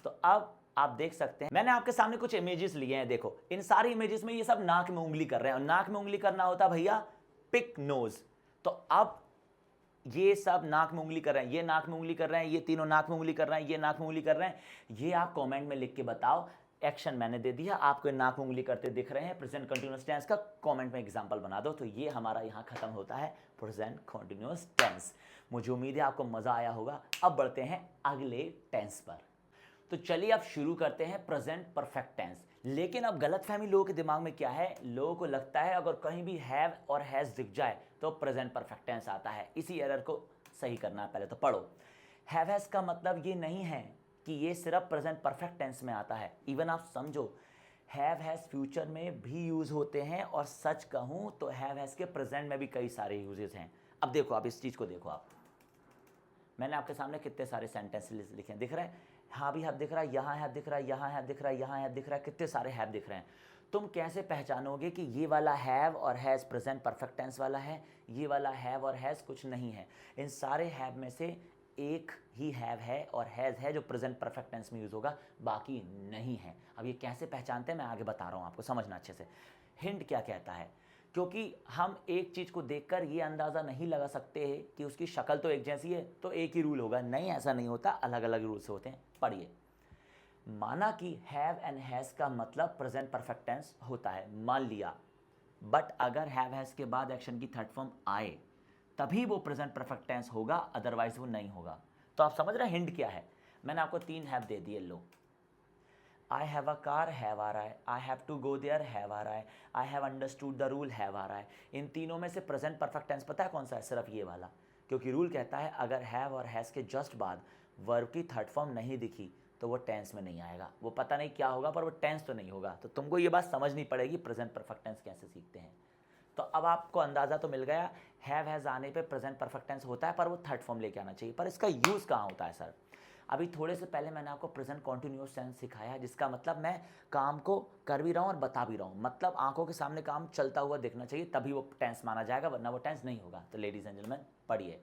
तो अब आप देख सकते हैं मैंने आपके सामने कुछ इमेजेस लिए हैं। देखो इन सारी इमेजेस में ये सब नाक में उंगली कर रहे हैं, और नाक में उंगली करना होता है भैया पिक नोज। तो अब ये सब नाक में उंगली कर रहे हैं, ये नाक में उंगली कर रहे हैं, ये तीनों नाक में उंगली कर रहे हैं, ये नाक में उंगली कर रहे हैं। ये आप कमेंट में लिख के बताओ। एक्शन मैंने दे दिया, आपको नाक में उंगली करते दिख रहे हैं प्रेजेंट कंटीन्यूअस टेंस का, कमेंट में एग्जांपल बना दो। तो ये हमारा यहाँ खत्म होता है प्रेजेंट कंटीन्यूअस टेंस। मुझे उम्मीद है आपको मजा आया होगा। अब बढ़ते हैं अगले टेंस पर। तो चलिए अब शुरू करते हैं प्रेजेंट परफेक्ट टेंस। लेकिन अब गलतफहमी लोगों के दिमाग में क्या है, लोगों को लगता है अगर कहीं भी हैव और हैज दिख जाए तो प्रेजेंट परफेक्ट टेंस आता है। इसी एरर को सही करना है। पहले तो पढ़ो, हैव हैज का मतलब ये नहीं है कि ये सिर्फ प्रेजेंट परफेक्ट टेंस में आता है। इवन आप समझो हैव हैज फ्यूचर में भी यूज होते हैं, और सच कहूं तो हैव हैज के प्रेजेंट में भी कई सारे यूजेस हैं। अब देखो, आप इस चीज को देखो, आप मैंने आपके सामने कितने सारे सेंटेंस लिखे हैं, दिख रहे हैं? हाँ भी हैव दिख रहा है, यहाँ हैव दिख रहा है, यहाँ हैव दिख रहा है, यहाँ हैव दिख रहा है, कितने सारे हैव दिख रहे हैं। तुम कैसे पहचानोगे कि ये वाला हैव और हैज प्रेजेंट परफेक्ट टेंस वाला है, ये वाला हैव और हैज कुछ नहीं है? इन सारे हैव में से एक ही हैव है और हैज है जो प्रेजेंट परफेक्ट टेंस में यूज होगा, बाकी नहीं है। अब ये कैसे पहचानते हैं मैं आगे बता रहा हूँ आपको, समझना अच्छे से। हिंट क्या कहता है, क्योंकि हम एक चीज को देखकर ये अंदाजा नहीं लगा सकते हैं कि उसकी शक्ल तो एक जैसी है तो एक ही रूल होगा। नहीं, ऐसा नहीं होता, अलग अलग रूल्स होते हैं। पढ़िए, माना कि हैव एंड हैज का मतलब प्रेजेंट परफेक्ट टेंस होता है, मान लिया, बट अगर हैव हैज के बाद एक्शन की थर्ड फॉर्म आए तभी वो प्रेजेंट परफेक्ट टेंस होगा, अदरवाइज वो नहीं होगा। तो आप समझ रहे हैं हिंट क्या है? मैंने आपको 3 हैव दे दिए। लो, I have a car, have आ रहा है, I have to go there, have आ रहा है, I have understood the rule, have आ रहा है। इन तीनों में से प्रेजेंट परफेक्ट टेंस पता है कौन सा है? सिर्फ ये वाला, क्योंकि रूल कहता है अगर हैव और हैज़ के जस्ट बाद वर्ब की थर्ड फॉर्म नहीं दिखी तो वो टेंस में नहीं आएगा। वो पता नहीं क्या होगा पर वो टेंस तो नहीं होगा। तो तुमको ये बात समझनी पड़ेगी प्रेजेंट परफेक्ट टेंस कैसे सीखते हैं। तो अब आपको अंदाजा तो मिल गया, हैव हैज़ आने पे प्रेजेंट परफेक्ट टेंस होता है, पर वो थर्ड फॉर्म लेके आना चाहिए। पर इसका यूज़ कहाँ होता है सर? अभी थोड़े से पहले मैंने आपको प्रेजेंट कॉन्टिन्यूअस टेंस सिखाया, जिसका मतलब मैं काम को कर भी रहा हूँ और बता भी रहा हूँ। मतलब आंखों के सामने काम चलता हुआ दिखना चाहिए, तभी वो टेंस माना जाएगा, वरना वो टेंस नहीं होगा। तो लेडीज एंड जेंटलमैन पढ़िए,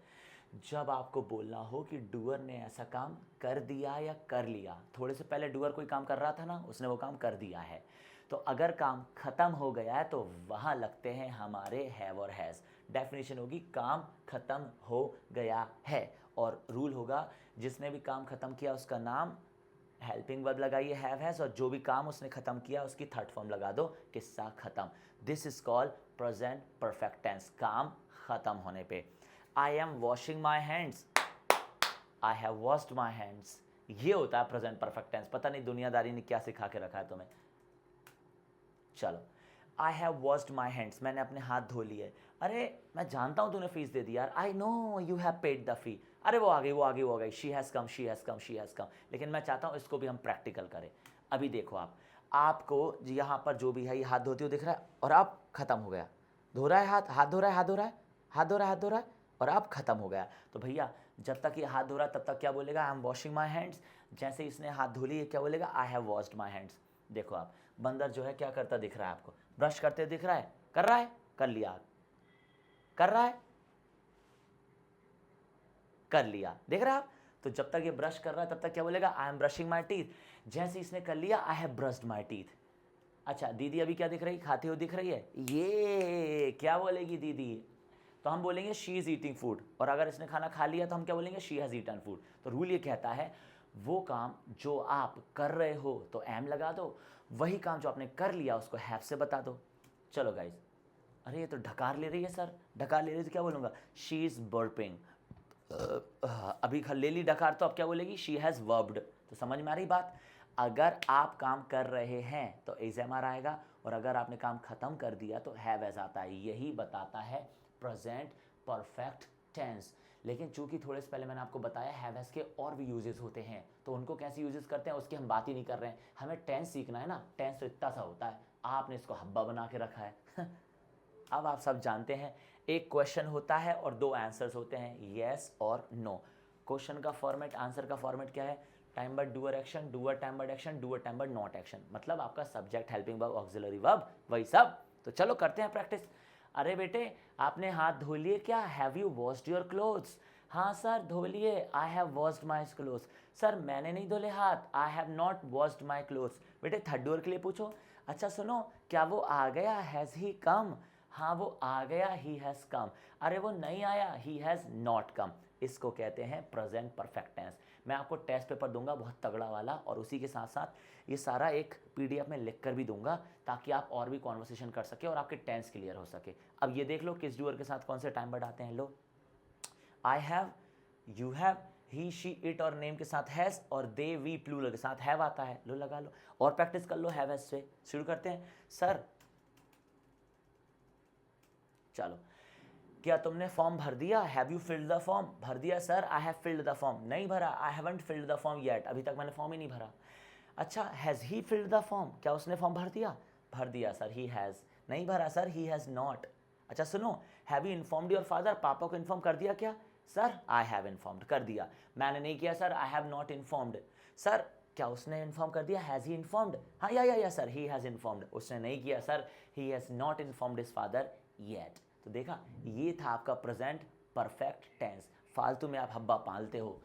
जब आपको बोलना हो कि डूअर ने ऐसा काम कर दिया या कर लिया, थोड़े से पहले डूअर कोई काम कर रहा था ना, उसने वो काम कर दिया है। तो अगर काम खत्म हो गया है तो वहाँ लगते हैं हमारे हैव और हैज़। डेफिनेशन होगी काम खत्म हो गया है, और रूल होगा जिसने भी काम खत्म किया उसका नाम हेल्पिंग वर्ब लगाइए हैव हैज, और जो भी काम उसने खत्म किया उसकी थर्ड फॉर्म लगा दो, किस्सा खत्म। This is called present perfect tense, काम खत्म होने पे। I am washing my hands, I have washed my hands, ये होता है प्रेजेंट परफेक्ट टेंस। पता नहीं दुनियादारी ने क्या सिखा के रखा है तुम्हें। चलो, आई हैव वॉश्ड माई हैंड्स, मैंने अपने हाथ धो लिए। अरे मैं जानता हूँ तूने फीस दे दी यार, I know you have paid the फी। अरे वो आ गई, वो आ गई, वो आ गई, she has come, she has come, she has come. लेकिन मैं चाहता हूँ इसको भी हम प्रैक्टिकल करें। अभी देखो, आपको यहाँ पर जो भी है ये हाथ धोते हुए दिख रहा है, और अब खत्म हो गया। धो रहा है हाथ, हाथ धो रहा है, हाथ धो रहा है, हाथ धो रहा है, हाथ धो रहा है, और अब खत्म हो गया। तो भैया जब तक ये हाथ धो रहा तब तक क्या बोलेगा, आई एम वॉशिंग माई हैंड्स। जैसे इसने हाथ धो लिए क्या बोलेगा, आई हैव वॉश्ड माई हैंड्स। देखो आप बंदर जो है क्या करता दिख रहा है आपको, ब्रश करते दिख रहा है, कर रहा है, कर लिया, कर रहा है, कर लिया, देख रहे हैं आप। तो जब तक ये ब्रश कर रहा है तब तक क्या बोलेगा, I am brushing my teeth. जैसे इसने कर लिया, I have brushed my teeth. अच्छा दीदी अभी क्या दिख रही, खाती हुई दिख रही है, ये क्या बोलेगी दीदी, तो हम बोलेंगे शी इज़ ईटिंग फूड। और अगर इसने खाना खा लिया तो हम क्या बोलेंगे, शी हैज़ ईटन फूड। तो रूल ये कहता है वो काम जो आप कर रहे हो तो एम लगा दो, वही काम जो आपने कर लिया उसको हैव से बता दो। चलो गाइज, अरे ये तो ढकार ले रही है सर, ढकार ले रही है तो क्या बोलूँगा, शी इज़ बर्पिंग। अभी ले ली ढकार तो अब क्या बोलेगी, शी हैज़ वर्ब्ड। तो समझ में आ रही बात। अगर आप काम कर रहे हैं तो इज एम आर आएगा, और अगर आपने काम खत्म कर दिया तो हैव एज आता है। यही बताता है प्रेजेंट परफेक्ट टेंस। लेकिन चूंकि थोड़े से पहले मैंने आपको बताया हैव एज के और भी यूजेस होते हैं, तो उनको कैसे यूजेस करते हैं उसकी हम बात ही नहीं कर रहे हैं। हमें टेंस सीखना है ना, टेंस तो इतना सा होता है, आपने इसको हब्बा बना के रखा है। अब आप सब जानते हैं एक क्वेश्चन होता है और दो आंसर्स होते हैं, येस और नो। क्वेश्चन का फॉर्मेट, आंसर का फॉर्मेट क्या है, time bird doer action, doer time bird action, doer time bird not action, मतलब आपका subject, helping verb, auxiliary verb, वही सब। तो चलो करते हैं प्रैक्टिस। अरे बेटे आपने हाथ धो लिए क्या, have you washed your clothes. हाँ सर धो लिए, आई have washed my clothes. Sir मैंने नहीं धोले हाथ, आई have not washed my clothes. बेटे थर्ड डूअर के लिए पूछो, अच्छा सुनो क्या वो आ गया, हैज़ ही कम। हाँ वो आ गया, ही हैज़ कम। अरे वो नहीं आया, ही हैज़ नॉट कम। इसको कहते हैं प्रेजेंट परफेक्ट टेंस। मैं आपको टेस्ट पेपर दूंगा बहुत तगड़ा वाला, और उसी के साथ साथ ये सारा एक पीडीएफ में लिख कर भी दूंगा ताकि आप और भी कॉन्वर्सेशन कर सके और आपके टेंस क्लियर हो सके। अब ये देख लो किस डूअर के साथ कौन से टाइम वर्ड आते हैं। लो I have, you have, he she it और नेम के साथ हैज़, और दे वी प्लूरल के साथ हैव आता है। लो लगा लो और प्रैक्टिस कर लो हैव हैज़ से। शुरू करते हैं। सर चलो क्या तुमने फॉर्म भर दिया, have you filled the form. भर दिया sir, I have filled the form. नहीं भरा, I haven't filled the form yet, अभी तक मैंने फॉर्म ही नहीं भरा। अच्छा has he filled the form, क्या उसने फॉर्म भर दिया। भर दिया सर, ही हैज़। नहीं भरा सर, ही हैज़ नॉट। अच्छा सुनो, have you informed your father, पापा को इन्फॉर्म कर दिया क्या। सर आई हैव इन्फॉर्म्ड, कर दिया। मैंने नहीं किया sir, I have not informed. Sir क्या उसने इन्फॉर्म कर दिया, हैज़ ही इन्फॉर्म्ड। हाँ या सर, ही हैज़ इन्फॉर्म्ड। उसने नहीं किया sir, he has not informed his father yet. तो देखा, ये था आपका प्रेजेंट परफेक्ट टेंस। फालतू में आप हब्बा पालते हो,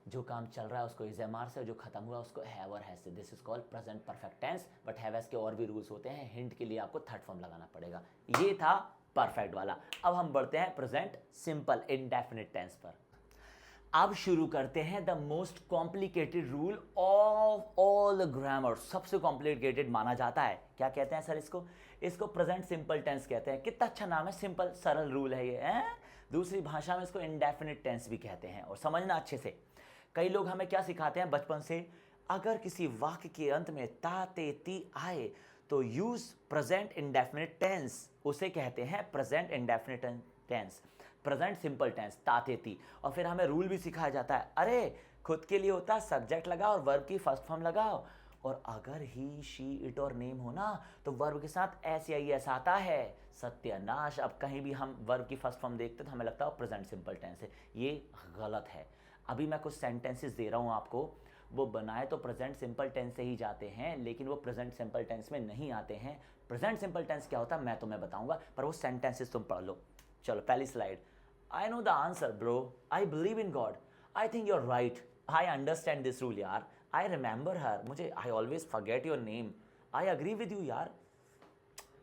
जो काम चल रहा है उसको इज एम आर से, जो खत्म हुआ उसको हैव और हैज से। This is called present perfect tense. But have has के और भी रूल्स होते हैं, हिंट के लिए आपको थर्ड फॉर्म लगाना पड़ेगा। ये था परफेक्ट वाला। अब हम बढ़ते हैं प्रेजेंट सिंपल इंडेफिनिट टेंस पर। अब शुरू करते हैं the most complicated rule of all grammar. सबसे कॉम्प्लिकेटेड माना जाता है, क्या कहते हैं सर इसको, इसको प्रेजेंट सिंपल टेंस कहते हैं। कितना अच्छा नाम है, सिंपल सरल रूल है ये है? दूसरी भाषा में इसको इंडेफिनिट टेंस भी कहते हैं। और समझना अच्छे से, कई लोग हमें क्या सिखाते हैं बचपन से, अगर किसी वाक्य के अंत में ता ते ती आए तो यूज प्रेजेंट इंडेफिनिट टेंस, उसे कहते हैं present indefinite tense, present simple tense, ताते ती। और फिर हमें रूल भी सिखाया जाता है, अरे खुद के लिए होता है सब्जेक्ट लगाओ और वर्ब की फर्स्ट फॉर्म लगाओ, और अगर ही शी इट और नेम हो ना तो वर्ब के साथ एस या एस आता है। सत्यानाश, अब कहीं भी हम वर्ब की फर्स्ट फॉर्म देखते तो हमें लगता है प्रेजेंट सिंपल टेंस है। ये गलत है। अभी मैं कुछ सेंटेंसेस दे रहा हूँ आपको, वो बनाए तो प्रेजेंट सिंपल टेंस से ही जाते हैं, लेकिन वो प्रेजेंट सिंपल टेंस में नहीं आते हैं। प्रेजेंट सिंपल टेंस क्या होता है मैं तुम्हें बताऊंगा, पर वो सेंटेंसेस तुम पढ़ लो। चलो पहली slide. I know the answer, bro. I believe in God. I think you're right. I understand this rule, यार. I remember her. मुझे I always forget your name. I agree with you, यार.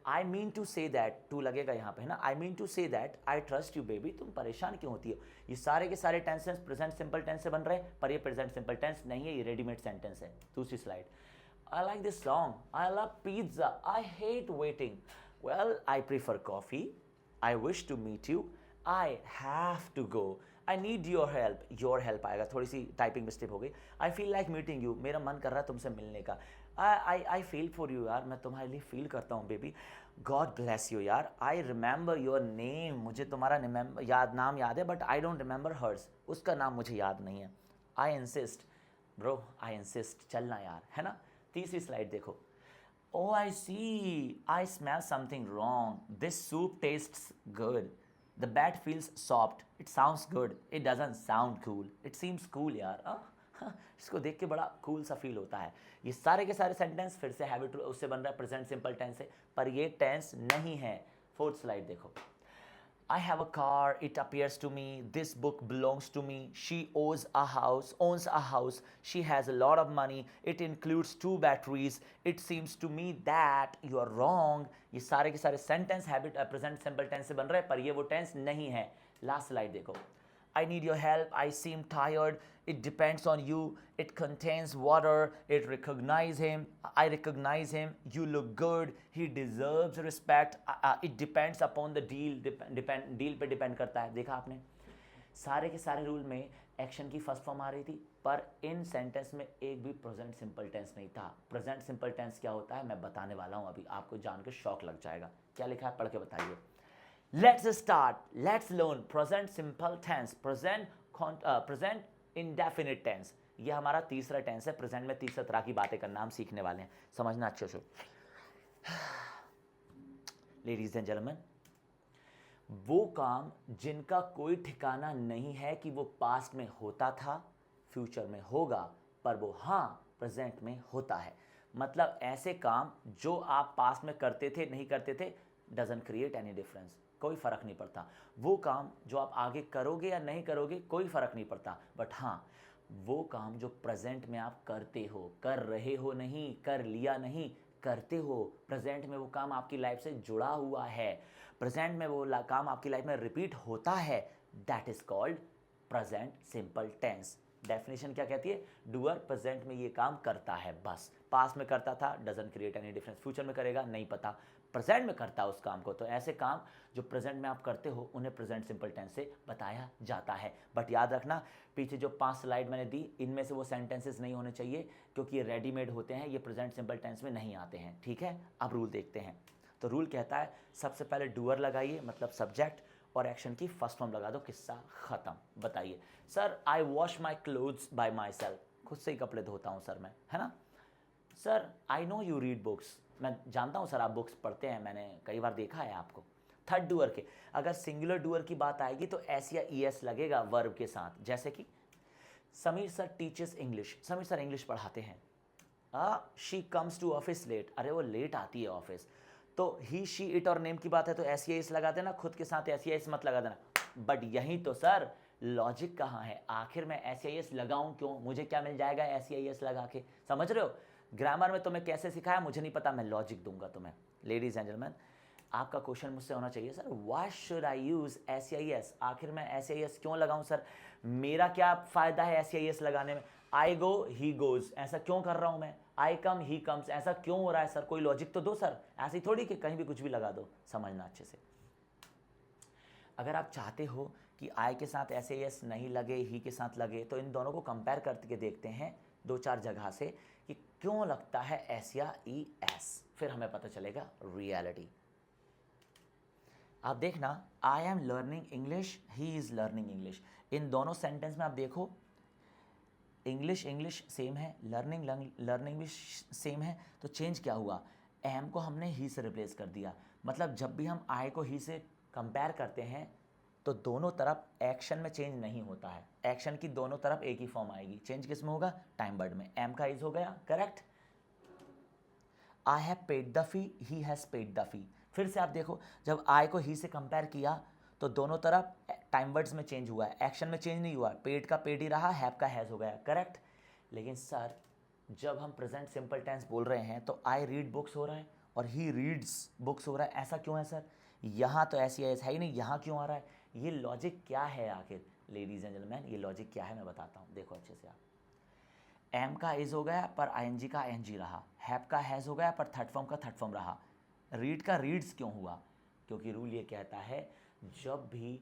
I mean to say that. तू लगेगा यहाँ पे है ना. I mean to say that. I trust you, baby. तुम परेशान क्यों होती हो? ये सारे के सारे टेंसेस प्रेजेंट सिंपल टेंस से बन रहे हैं, पर ये प्रेजेंट सिंपल टेंस नहीं है, ये रेडीमेड सेंटेंस है। दूसरी slide. I like this song. I love pizza. I hate waiting. Well, I prefer coffee. I wish to meet you. I have to go. I need your help. Your help आएगा, थोड़ी सी टाइपिंग मिस्टेक हो गई। I feel like meeting you. मेरा मन कर रहा है तुमसे मिलने का। I feel for you यार, मैं तुम्हारे लिए फील करता हूँ बेबी। God bless you यार। I remember your name. मुझे तुम्हारा नाम याद है, but I don't remember hers. उसका नाम मुझे याद नहीं है। I insist. Bro, I insist. चलना यार, है ना। तीसरी स्लाइड देखो। Oh, I see. I smell something wrong. This soup tastes good. The bat feels soft, it sounds good, it doesn't sound cool, it seems cool यार। इसको देख के बड़ा कूल सा फील होता है। ये सारे के सारे सेंटेंस फिर से हैबिट उससे बन रहा है, प्रेजेंट सिंपल टेंस से, पर ये टेंस नहीं है। फोर्थ स्लाइड देखो। I have a car, it appears to me, this book belongs to me, she owns a house, she has a lot of money, it includes 2 batteries, it seems to me that you are wrong। ये सारे के सारे sentence habit present simple tense से बन रहे हैं, पर ये वो टेंस नहीं है। लास्ट स्लाइड देखो। I need your help, I seem tired, it depends on you, it contains water, it recognize him, I recognize him, you look good, he deserves respect, it depends upon the deal, deal पे डिपेंड करता है। देखा आपने, सारे के सारे रूल में एक्शन की फर्स्ट फॉर्म आ रही थी, पर इन सेंटेंस में एक भी प्रेजेंट सिंपल टेंस नहीं था। प्रेजेंट सिंपल टेंस क्या होता है मैं बताने वाला हूं, अभी आपको जान के शॉक लग जाएगा। क्या लिखा है पढ़ के बताइए। Let's start. Let's learn present simple tense, present indefinite tense। ये हमारा तीसरा टेंस है। प्रेजेंट में तीसरा तरह की बातें करना हम सीखने वाले हैं, समझना अच्छे से। लेडीज एंड जेंटलमैन, वो काम जिनका कोई ठिकाना नहीं है कि वो पास्ट में होता था, फ्यूचर में होगा, पर वो हाँ प्रेजेंट में होता है। मतलब ऐसे काम जो आप पास्ट में करते थे नहीं करते थे, डजंट क्रिएट एनी डिफरेंस, कोई फ़र्क नहीं पड़ता। वो काम जो आप आगे करोगे या नहीं करोगे कोई फ़र्क नहीं पड़ता, बट हाँ वो काम जो प्रेजेंट में आप करते हो, कर रहे हो नहीं, कर लिया नहीं, करते हो, प्रेजेंट में वो काम आपकी लाइफ से जुड़ा हुआ है, प्रेजेंट में वो काम आपकी लाइफ में रिपीट होता है, that is called present simple tense. Definition क्या कहती है? डूअर प्रेजेंट में ये काम करता है, बस। पास्ट में करता था, doesn't create any difference. Future में करेगा, नहीं पता, प्रेजेंट में करता है उस काम को। तो ऐसे काम जो प्रेजेंट में आप करते हो उन्हें प्रेजेंट सिंपल टेंस से बताया जाता है। बट याद रखना, पीछे जो 5 स्लाइड मैंने दी इनमें से वो सेंटेंसेस नहीं होने चाहिए, क्योंकि ये रेडीमेड होते हैं, ये प्रेजेंट सिंपल टेंस में नहीं आते हैं। ठीक है, अब रूल देखते हैं। तो रूल कहता है सबसे पहले डूअर लगाइए, मतलब सब्जेक्ट, और एक्शन की फर्स्ट फॉर्म लगा दो, किस्सा खत्म। बताइए sir, I wash my clothes bye my self, खुद से ही कपड़े धोता हूँ सर मैं, है ना। Sir I know you read books, मैं जानता हूँ सर आप बुक्स पढ़ते हैं, मैंने कई बार देखा है आपको। थर्ड डूअर के, अगर सिंगुलर डूअर की बात आएगी तो एस या ई एस लगेगा वर्ब के साथ, जैसे कि Sameer sir teachers English, Sameer sir English पढ़ाते हैं। She comes to office late, अरे वो लेट आती है ऑफिस। तो ही शी इट और नेम की बात है तो एस या एस लगा देना, खुद के साथ एस या एस मत लगा देना। बट यही तो सर लॉजिक कहाँ है, आखिर मैं एस या एस लगाऊं क्यों, मुझे क्या मिल जाएगा एस या एस लगा के, समझ रहे हो। ग्रामर में तुम्हें कैसे सिखाया मुझे नहीं पता, मैं लॉजिक दूंगा तुम्हें। लेडीज एंड जेंटलमैन, आपका क्वेश्चन मुझसे होना चाहिए sir why should I use S या एस, आखिर मैं एस या एस क्यों लगाऊं सर, मेरा क्या फायदा है एस या एस लगाने में। आई गो ही गोज, ऐसा क्यों कर रहा हूं मैं। आई कम ही कम्स, ऐसा क्यों हो रहा है सर, कोई लॉजिक तो दो सर, ऐसी थोड़ी कि कहीं भी कुछ भी लगा दो। समझना अच्छे से। अगर आप चाहते हो कि आई के साथ एस या एस नहीं लगे, ही के साथ लगे, तो इन दोनों को कंपेयर करके देखते हैं 2-4 जगह से कि क्यों लगता है एस या ई एस, फिर हमें पता चलेगा रियलिटी। आप देखना, I am learning English, he is learning English, इन दोनों सेंटेंस में आप देखो इंग्लिश इंग्लिश सेम है, लर्निंग लर्निंग भी सेम है, तो चेंज क्या हुआ, एम को हमने ही से रिप्लेस कर दिया। मतलब जब भी हम आई को ही से कंपेयर करते हैं तो दोनों तरफ एक्शन में चेंज नहीं होता है, एक्शन की दोनों तरफ एक ही फॉर्म आएगी, चेंज किस में होगा, टाइम वर्ड में। एम का इज हो गया correct. I have paid the fee, he has paid the फी, फिर से आप देखो जब आई को ही से कंपेयर किया तो दोनों तरफ टाइम वर्ड्स में चेंज हुआ है, एक्शन में चेंज नहीं हुआ, पेड का पेड ही रहा, हैव का हैज़ हो गया करेक्ट। लेकिन सर जब हम प्रेजेंट सिंपल टेंस बोल रहे हैं तो आई रीड बुक्स हो रहा है और ही रीड्स बुक्स हो रहा है, ऐसा क्यों है सर, यहाँ तो ऐसी है ही नहीं, यहाँ क्यों आ रहा है, ये लॉजिक क्या है आखिर। लेडीज एंड जेंटलमैन, ये लॉजिक क्या है मैं बताता हूँ, देखो अच्छे से आप। एम का इज हो गया पर आईएनजी का एनजी रहा, हैव का हैज़ हो गया पर थर्ड फॉर्म का थर्ड फॉर्म रहा, रीड का रीड्स क्यों हुआ, क्योंकि रूल ये कहता है जब भी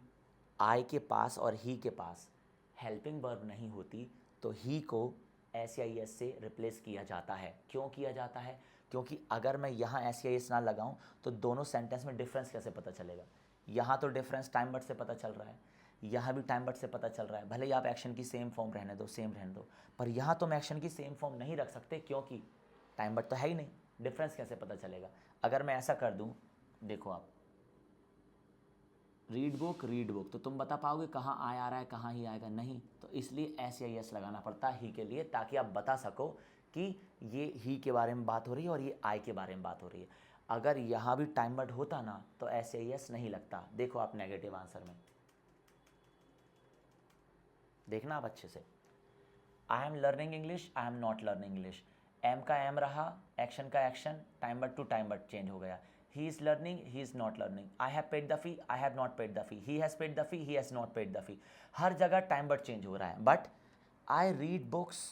आई के पास और ही के पास हेल्पिंग वर्ब नहीं होती तो ही को एस या एस से रिप्लेस किया जाता है। क्यों किया जाता है, क्योंकि अगर मैं यहाँ एस या एस ना लगाऊं तो दोनों सेंटेंस में डिफरेंस कैसे पता चलेगा। यहाँ तो डिफरेंस टाइम वर्ड से पता चल रहा है, यहाँ भी टाइम वर्ड से पता चल रहा है, भले ही आप एक्शन की सेम फॉर्म रहने दो, सेम रहने दो, पर यहाँ तो मैं एक्शन की सेम फॉर्म नहीं रख सकते क्योंकि टाइम वर्ड तो है ही नहीं, डिफरेंस कैसे पता चलेगा। अगर मैं ऐसा कर दूँ, देखो आप, रीड बुक, तो तुम बता पाओगे कहाँ आई आ रहा है, कहाँ ही आएगा? नहीं। तो इसलिए एस या एस लगाना पड़ता है ही के लिए, ताकि आप बता सको कि ये ही के बारे में बात हो रही है और ये आई के बारे में बात हो रही है। अगर यहाँ भी टाइम वर्ड होता ना तो एस या एस नहीं लगता। देखो आप नेगेटिव आंसर में, देखना आप अच्छे से। I am learning English, I am not learning English. Am का एम रहा, एक्शन का action, time word to time word change हो गया। He is learning, he is not learning. I have paid the fee, I have not paid the fee. He has paid the fee, he has not paid the fee. हर जगह टाइम वर्ड चेंज हो रहा है। But I read books,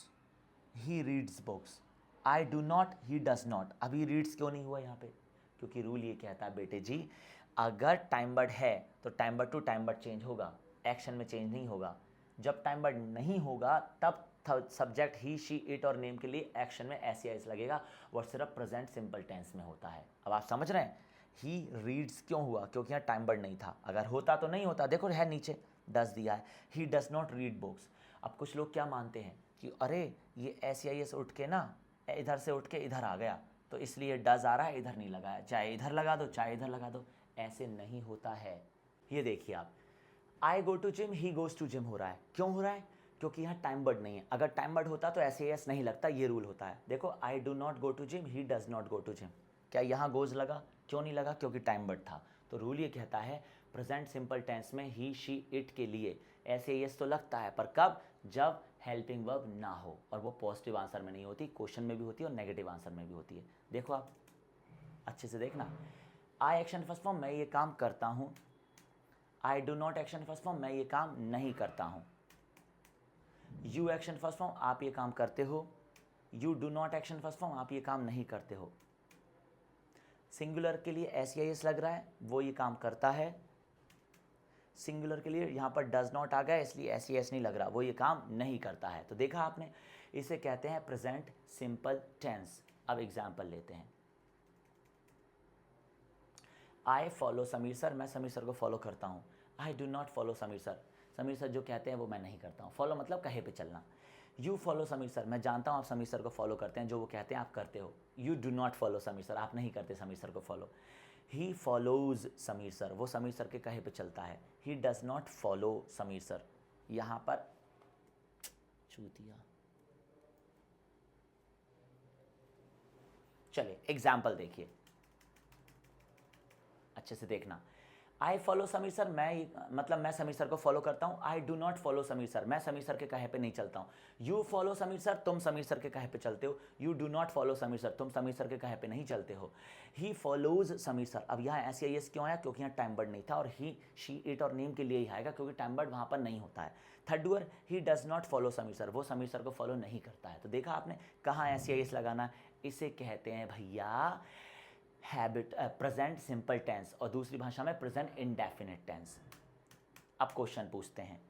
he reads books. I do not, he does not. अभी रीड्स क्यों नहीं हुआ यहाँ पे? क्योंकि रूल ये कहता है बेटे जी, अगर टाइम वर्ड है तो time word to time word change होगा, एक्शन में चेंज नहीं होगा। जब टाइम वर्ड नहीं होगा तब सब्जेक्ट ही, शी, इट और नेम के लिए एक्शन में एस या एस लगेगा। वो सिर्फ प्रेजेंट सिंपल टेंस में होता है। अब आप समझ रहे हैं ही रीड्स क्यों हुआ? क्योंकि यहाँ टाइम वर्ड नहीं था। अगर होता तो नहीं होता। देखो है नीचे डज दिया है, ही डज नॉट रीड बुक्स। अब कुछ लोग क्या मानते हैं कि अरे ये एस या एस उठ के ना इधर से उठ के इधर आ गया, तो इसलिए डज आ रहा है, इधर नहीं लगाया। चाहे इधर लगा दो, चाहे इधर लगा दो। ऐसे नहीं होता है। ये देखिए आप, I go to gym, he goes to gym हो रहा है। क्यों हो रहा है? क्योंकि यहाँ टाइम वर्ड नहीं है। अगर टाइम वर्ड होता तो ऐसे एस नहीं लगता। ये रूल होता है। देखो I do not go to gym, he does not go to gym. क्या यहाँ गोज लगा? क्यों नहीं लगा? क्योंकि टाइम वर्ड था। तो रूल ये कहता है प्रेजेंट सिंपल टेंस में ही, शी, इट के लिए ऐसे एस तो लगता है, पर कब? जब हेल्पिंग वर्ब ना हो, और वो पॉजिटिव आंसर में नहीं होती, क्वेश्चन में भी होती है और नेगेटिव आंसर में भी होती है। देखो आप अच्छे से देखना। आई एक्शन फर्स्ट फॉर्म, मैं ये काम करता हूँ। आई do not action first form, मैं ये काम नहीं करता हूँ। यू एक्शन फर्स्ट फॉर्म, आप ये काम करते हो। You do not action first form, आप ये काम नहीं करते हो। सिंगुलर के लिए एस या एस लग रहा है, वो ये काम करता है। सिंगुलर के लिए यहाँ पर डज नॉट आ गया, इसलिए एस या एस नहीं लग रहा, वो ये काम नहीं करता है। तो देखा आपने, इसे कहते हैं प्रेजेंट सिंपल टेंस। अब एग्जाम्पल लेते हैं। आई फॉलो समीर सर, मैं समीर सर को फॉलो करता हूँ। आई do not follow Sameer sir, Sameer sir जो कहते हैं वो मैं नहीं करता हूँ। फॉलो मतलब कहे पे चलना। यू फॉलो समीर सर, मैं जानता हूँ आप समीर सर को फॉलो करते हैं, जो वो कहते हैं आप करते हो। You do not follow Sameer sir, आप नहीं करते समीर सर को follow. He follows Sameer sir, वो समीर सर के कहे पे चलता है। ही does not follow Sameer sir, यहाँ पर चूतिया। चलिए एग्जाम्पल देखिए, अच्छे से देखना। आई फॉलो समीर सर, मैं समीर सर को फॉलो करता हूँ। आई do not follow Sameer sir, मैं समीर सर के कहे पे नहीं चलता हूँ। यू फॉलो समीर सर, तुम समीर सर के कहे पे चलते हो। You do not follow Sameer sir, तुम समीर सर के कहे पे नहीं चलते हो। ही फॉलोज समीर सर, अब यहाँ ऐसे एस क्यों आया? क्योंकि यहाँ टाइम वर्ड नहीं था, और ही, शी, इट और नेम के लिए ही आएगा, क्योंकि टाइम वर्ड वहाँ पर नहीं होता है। Third word, he does not follow Sameer sir, वो समीर सर को फॉलो नहीं करता है। तो देखा आपने कहाँ ऐसे एस लगाना? इसे कहते हैं भैया हैबिट, प्रेजेंट सिंपल टेंस, और दूसरी भाषा में प्रेजेंट इंडेफिनिट टेंस। अब क्वेश्चन पूछते हैं।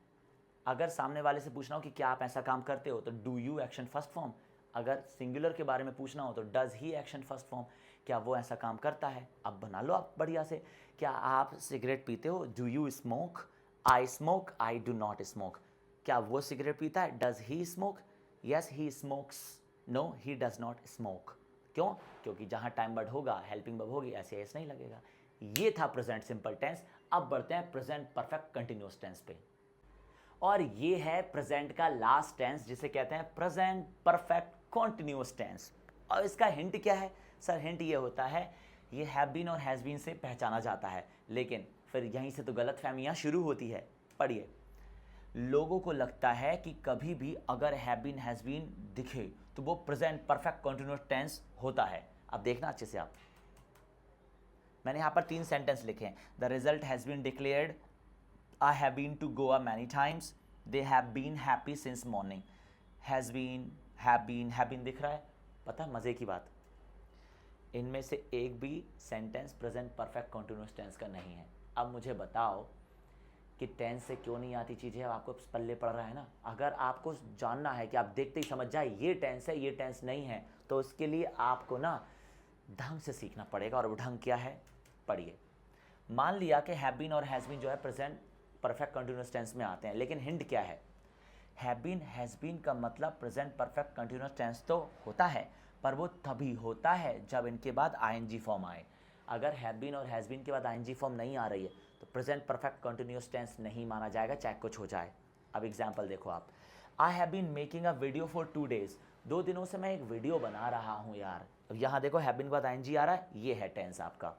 अगर सामने वाले से पूछना हो कि क्या आप ऐसा काम करते हो, तो do you action first form. अगर सिंगुलर के बारे में पूछना हो तो does he action first form, क्या वो ऐसा काम करता है? अब बना लो आप बढ़िया से। क्या आप सिगरेट पीते हो? Do you smoke? I smoke, I do not smoke. क्या वो सिगरेट पीता है? Does he smoke? Yes he smokes. No he does not smoke. क्यों? क्योंकि जहां टाइम वर्ड होगा, हेल्पिंग वर्ब होगी, ऐसे एस नहीं लगेगा। ये था प्रेजेंट सिंपल टेंस। अब बढ़ते हैं प्रेजेंट परफेक्ट कंटिन्यूअस टेंस पे, और ये है प्रेजेंट का लास्ट टेंस, जिसे कहते हैं प्रेजेंट परफेक्ट कंटिन्यूअस टेंस। और इसका हिंट क्या है? सर हिंट ये होता है, ये हैव बीन और हैज़ बीन से पहचाना जाता है, लेकिन फिर यहीं से तो गलतफहमियां शुरू होती है। पढ़िए, लोगों को लगता है कि कभी भी अगर हैव बीन हैज़ बीन दिखे तो वो प्रेजेंट परफेक्ट कंटिन्यूअस टेंस होता है। अब देखना अच्छे से आप, मैंने यहाँ पर 3 सेंटेंस लिखे हैं। The result has been declared, I have been to Goa many times, they have been happy since morning. Has been दिख रहा है? पता है मज़े की बात, इनमें से एक भी sentence present perfect continuous tense का नहीं है। अब मुझे बताओ कि टेंस से क्यों नहीं आती चीज़ें, अब आपको पल्ले पड़ रहा है ना। अगर आपको जानना है कि आप देखते ही समझ जाए ये टेंस है, ये टेंस नहीं है, तो उसके लिए आपको ना ढंग से सीखना पड़ेगा। और वो ढंग क्या है? पढ़िए। मान लिया कि हैव बीन और हैज़ बीन जो है प्रेजेंट परफेक्ट कंटिन्यूअस टेंस में आते हैं, लेकिन हिंट क्या है? हैव बीन हैज़ बीन का मतलब प्रेजेंट परफेक्ट कंटिन्यूअस टेंस तो होता है, पर वो तभी होता है जब इनके बाद आईएनजी फॉर्म आए। अगर हैव बीन और हैज़ बीन के बाद आईएनजी फॉर्म नहीं आ रही है तो प्रेजेंट परफेक्ट कंटिन्यूअस टेंस नहीं माना जाएगा, चाहे कुछ हो जाए। अब एग्जाम्पल देखो आप, I have been making a video for 2 days, 2 दिनों से मैं एक वीडियो बना रहा हूँ यार। अब यहाँ देखो हैव बीन के बाद आईएनजी आ रहा है, ये है टेंस आपका।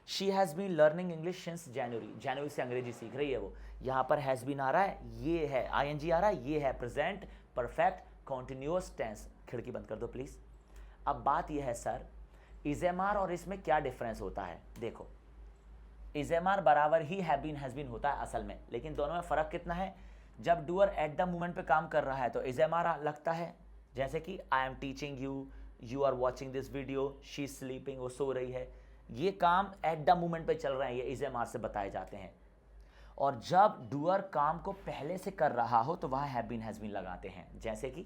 She has been learning English since January, जनवरी से अंग्रेजी सीख रही है वो। यहाँ पर हैज़ बीन आ रहा है, ये है आईएनजी आ रहा है, ये है प्रेजेंट परफेक्ट कॉन्टिन्यूअस टेंस। खिड़की बंद कर दो प्लीज़। अब बात यह है सर, इजेमार और इसमें क्या डिफरेंस होता है। देखो इजेमार बराबर ही हैव बीन हैज़ बीन होता है असल में, लेकिन दोनों में फ़र्क कितना है। जब डूअर एट द मोमेंट पे काम कर रहा है तो इजेमार लगता है, जैसे कि I am teaching you, you are watching this video, she sleeping, वो सो रही है। ये काम एट द मोमेंट पे चल रहे हैं, ये इजेमार से बताए जाते हैं। और जब डूअर काम को पहले से कर रहा हो तो वह हैव बीन हैज़ बीन लगाते हैं, जैसे कि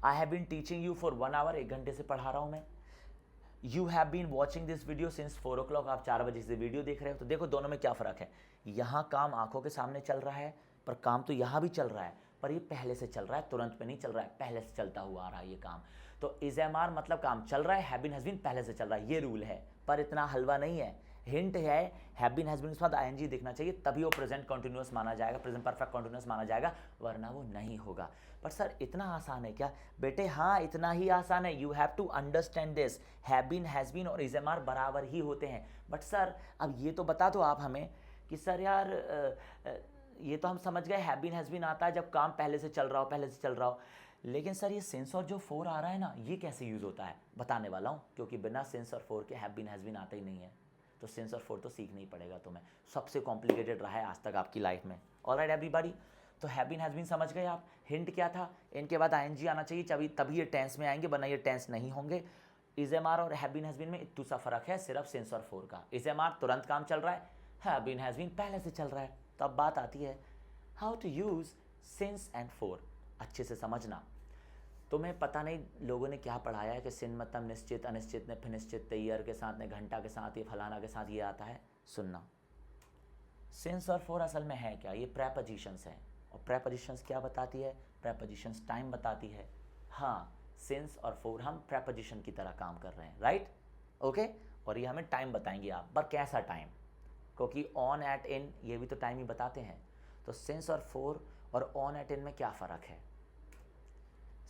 I have been teaching you for 1 hour, 1 घंटे से पढ़ा रहा हूं मैं। You have been watching this video since 4 o'clock, आप 4 बजे से वीडियो देख रहे हो। तो देखो दोनों में क्या फ़र्क है, यहाँ काम आंखों के सामने चल रहा है, पर काम तो यहाँ भी चल रहा है, पर ये पहले से चल रहा है, तुरंत पे नहीं चल रहा है, पहले से चलता हुआ आ रहा है ये काम। तो इजेमार मतलब काम चल रहा है, हैव बीन हैज़ बीन पहले से चल रहा है, ये रूल है, पर इतना हलवा नहीं है। हिंट है, हैव बीन हैज़ बीन के बाद आईएनजी देखना चाहिए, तभी वो प्रेजेंट कंटिन्यूअस माना जाएगा, प्रेजेंट परफेक्ट कंटिन्यूअस माना जाएगा, वरना वो नहीं होगा। पर सर इतना आसान है क्या बेटे? हाँ इतना ही आसान है। You have to understand this, have been has been और इजेमार बराबर ही होते हैं। बट सर अब ये तो बता दो आप हमें कि सर यार ये तो हम समझ गए हैव बीन हैज़ बीन आता है जब काम पहले से चल रहा हो, पहले से चल रहा हो, लेकिन सर ये सेंस और जो फोर आ रहा है ना, ये कैसे यूज़ होता है बताने वाला हूँ, क्योंकि बिना सेंस और फोर के हैव बीन हैज़ बीन आता ही नहीं है। तो सेंस और फोर तो सीखना ही पड़ेगा तुम्हें, सबसे कॉम्प्लिकेटेड रहा है आज तक आपकी लाइफ में। ऑलराइट एवरीबॉडी, तो हैव बीन हैज़ बीन समझ गए आप। हिंट क्या था, इनके बाद आईएनजी आना चाहिए, तभी ये टेंस में आएंगे, वरना ये टेंस नहीं होंगे। इजेमार और हैव बीन हैज़ बीन में इतना सा फर्क है, सिर्फ सेंस और फोर का। इजेमार तुरंत काम चल रहा है, हैव बीन हैज़ बीन पहले से चल रहा है। तो अब बात आती है how to use since and for. अच्छे से समझना, तुम्हें पता नहीं लोगों ने क्या पढ़ाया है कि सिन मतलब निश्चित, अनिश्चित ने फिर निश्चित, तैयार के साथ ने, घंटा के साथ, ये फलाना के साथ ये आता है। सुनना, सिंस और फोर असल में है क्या, ये प्रेपोजिशंस हैं। और प्रेपोजिशंस क्या बताती है, प्रेपोजिशंस टाइम बताती है। हाँ सिंस और फोर हम प्रेपोजिशन की तरह काम कर रहे हैं, राइट ओके। और ये हमें टाइम बताएंगे आप, पर कैसा टाइम, क्योंकि ऑन एट इन ये भी तो टाइम ही बताते हैं। तो सिंस और फोर और ऑन एट इन में क्या फ़र्क है।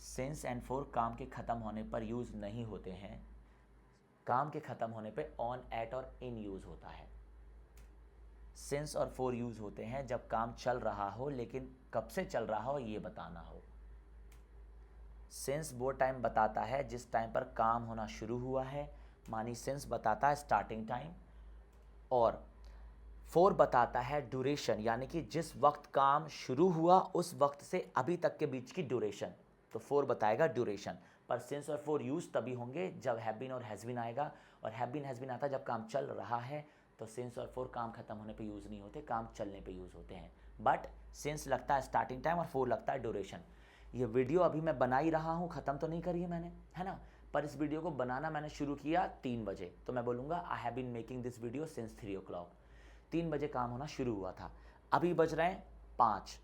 सिंस एंड फोर काम के ख़त्म होने पर यूज़ नहीं होते हैं, काम के ख़त्म होने पे ऑन एट और इन यूज़ होता है। सिंस और फोर यूज़ होते हैं जब काम चल रहा हो, लेकिन कब से चल रहा हो ये बताना हो। सिंस वो टाइम बताता है जिस टाइम पर काम होना शुरू हुआ है, मानी सिंस बताता है स्टार्टिंग टाइम, और फोर बताता है ड्यूरेशन, यानी कि जिस वक्त काम शुरू हुआ उस वक्त से अभी तक के बीच की ड्यूरेशन। तो फोर बताएगा ड्यूरेशन। पर सिंस और फोर यूज़ तभी होंगे जब हैव बीन और हैज़ बीन आएगा, और हैव बीन हैज़ बीन आता है जब काम चल रहा है। तो सिंस और फोर काम खत्म होने पे यूज़ नहीं होते, काम चलने पे यूज़ होते हैं। बट सिंस लगता है स्टार्टिंग टाइम और फोर लगता है ड्यूरेशन। ये वीडियो अभी मैं बना ही रहा हूँ, ख़त्म तो नहीं करी है मैंने, है ना, पर इस वीडियो को बनाना मैंने शुरू किया 3 बजे, तो मैं बोलूँगा I have been making this video since 3 o'clock। 3 बजे काम होना शुरू हुआ था, अभी बज रहे हैं 5,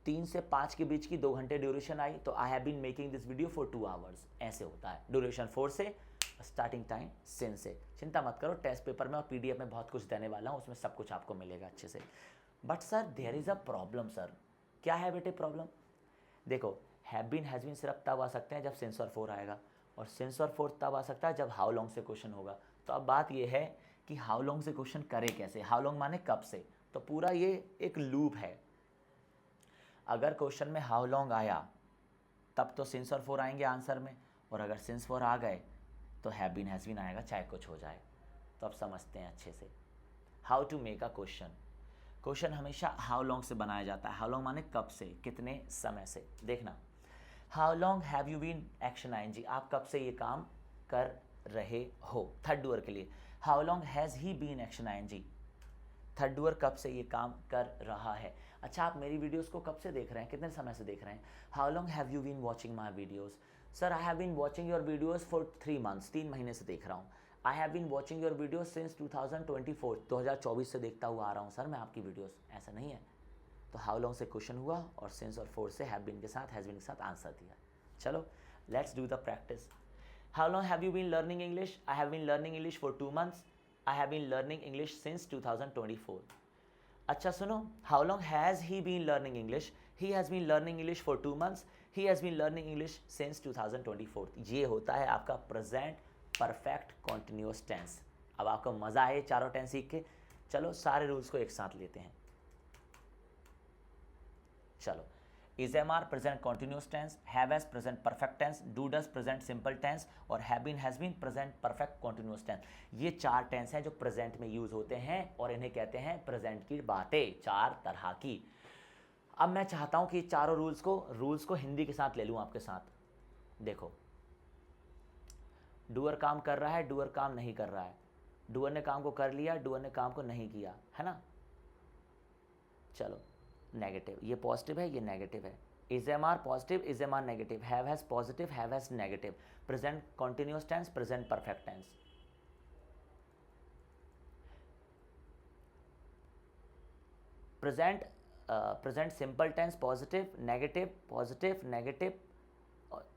3 से 5 के बीच की 2 घंटे ड्यूरेशन आई, तो I have been making this video for 2 hours। ऐसे होता है, ड्यूरेशन 4 से, स्टार्टिंग टाइम सिंस से। चिंता मत करो, टेस्ट पेपर में और पीडीएफ में बहुत कुछ देने वाला हूँ, उसमें सब कुछ आपको मिलेगा अच्छे से। But sir there is a problem. Sir क्या है बेटे प्रॉब्लम? देखो हैव बीन हैज़ बीन सिर्फ तब आ सकते हैं जब सिंस और फोर आएगा, और सिंस और फोर तब आ सकता है जब हाउ लॉन्ग से क्वेश्चन होगा। तो अब बात ये है कि हाउ लॉन्ग से क्वेश्चन करे कैसे, हाउ लॉन्ग माने कब से। तो पूरा ये एक लूप है, अगर क्वेश्चन में हाउ लॉन्ग आया तब तो सिंस और फोर आएंगे आंसर में, और अगर सिंस फोर आ गए तो हैव बीन हैज़ बीन आएगा, चाहे कुछ हो जाए। तो अब समझते हैं अच्छे से how to make a question. Question हमेशा हाउ लॉन्ग से बनाया जाता है। हाउ लॉन्ग माने कब से, कितने समय से। देखना, how long have you been action I N G, आप कब से ये काम कर रहे हो, थर्ड डूअर के लिए। How long has he been action I N G, third doer कब से ये काम कर रहा है। अच्छा आप मेरी वीडियोस को कब से देख रहे हैं, कितने समय से देख रहे हैं। How long have you been watching my videos. Sir I have been watching your videos for 3 months, 3 महीने से देख रहा हूँ। I have been watching your videos since 2024, 2024 से देखता हुआ आ रहा हूँ सर मैं आपकी वीडियोस। ऐसा नहीं है। तो हाउ लॉन्ग से क्वेश्चन हुआ, और सिंस और फोर से हैव बीन के साथ, हैज़ बीन के साथ आंसर दिया। चलो let's do the practice. How long have you been learning English. I have been learning English for 2 months। I have been learning English since 2024. अच्छा सुनो, how long has he been learning English? He has been learning English for 2 months. He has been learning English since 2024. ये होता है आपका प्रेजेंट परफेक्ट कॉन्टिन्यूस टेंस. अब आपको मज़ा आए चारों टेंस सीख के? चलो सारे रूल्स को एक साथ लेते हैं. चलो, is am are present continuous tense, have has present perfect tense, do does present simple tense और have been has been present perfect continuous tense. ये चार टेंस हैं जो प्रेजेंट में यूज होते हैं और इन्हें कहते हैं प्रेजेंट की बातें, चार तरह की. अब मैं चाहता हूं कि चारों रूल्स को हिंदी के साथ ले लूं आपके साथ. देखो, डूअर काम कर रहा है, डूअर काम नहीं कर रहा है, डूअर ने काम को कर लिया, डूअर ने काम को नहीं किया, है ना. चलो, नेगेटिव, ये पॉजिटिव है, ये नेगेटिव है. Is am are positive, is am are negative, have has positive, have has negative. Present continuous tense, present perfect tense. Present simple tense positive negative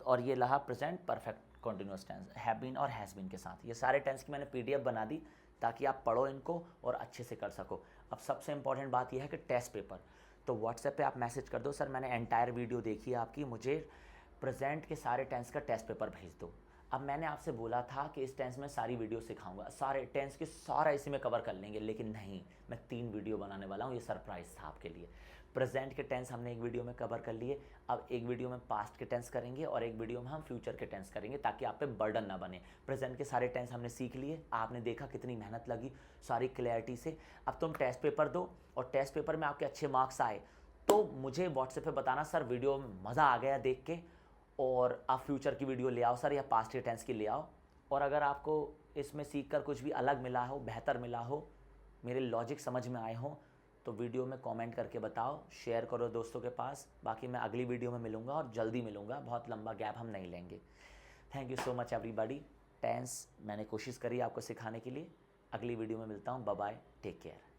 और ये रहा present perfect continuous tense have been और हैज़ बीन के साथ. ये सारे टेंस की मैंने पीडीएफ बना दी ताकि आप पढ़ो इनको और अच्छे से कर सको. अब सबसे इंपॉर्टेंट बात यह है कि टेस्ट पेपर, तो व्हाट्सएप पे आप मैसेज कर दो, सर मैंने एंटायर वीडियो देखी है आपकी, मुझे प्रेजेंट के सारे टेंस का टेस्ट पेपर भेज दो. अब मैंने आपसे बोला था कि इस टेंस में सारी वीडियो सिखाऊंगा, सारे टेंस के सारा इसी में कवर कर लेंगे, लेकिन नहीं, मैं 3 वीडियो बनाने वाला हूँ. ये सरप्राइज़ था आपके लिए. प्रेजेंट के टेंस हमने एक वीडियो में कवर कर लिए, अब एक वीडियो में पास्ट के टेंस करेंगे और एक वीडियो में हम फ्यूचर के टेंस करेंगे ताकि आप पे बर्डन ना बने. प्रेजेंट के सारे टेंस हमने सीख लिए, आपने देखा कितनी मेहनत लगी सारी क्लैरिटी से. अब तुम टेस्ट पेपर दो और टेस्ट पेपर में आपके अच्छे मार्क्स आए तो मुझे व्हाट्सएप पे बताना, सर वीडियो में मज़ा आ गया देख के और आप फ्यूचर की वीडियो ले आओ सर, या पास्ट के टेंस की ले आओ. और अगर आपको इसमें सीख कर कुछ भी अलग मिला हो, बेहतर मिला हो, मेरे लॉजिक समझ में आए हो, तो वीडियो में कमेंट करके बताओ, शेयर करो दोस्तों के पास. बाकी मैं अगली वीडियो में मिलूंगा और जल्दी मिलूंगा, बहुत लंबा गैप हम नहीं लेंगे. Thank you so much everybody. Tense मैंने कोशिश करी आपको सिखाने के लिए. अगली वीडियो में मिलता हूँ. Bye bye, take care.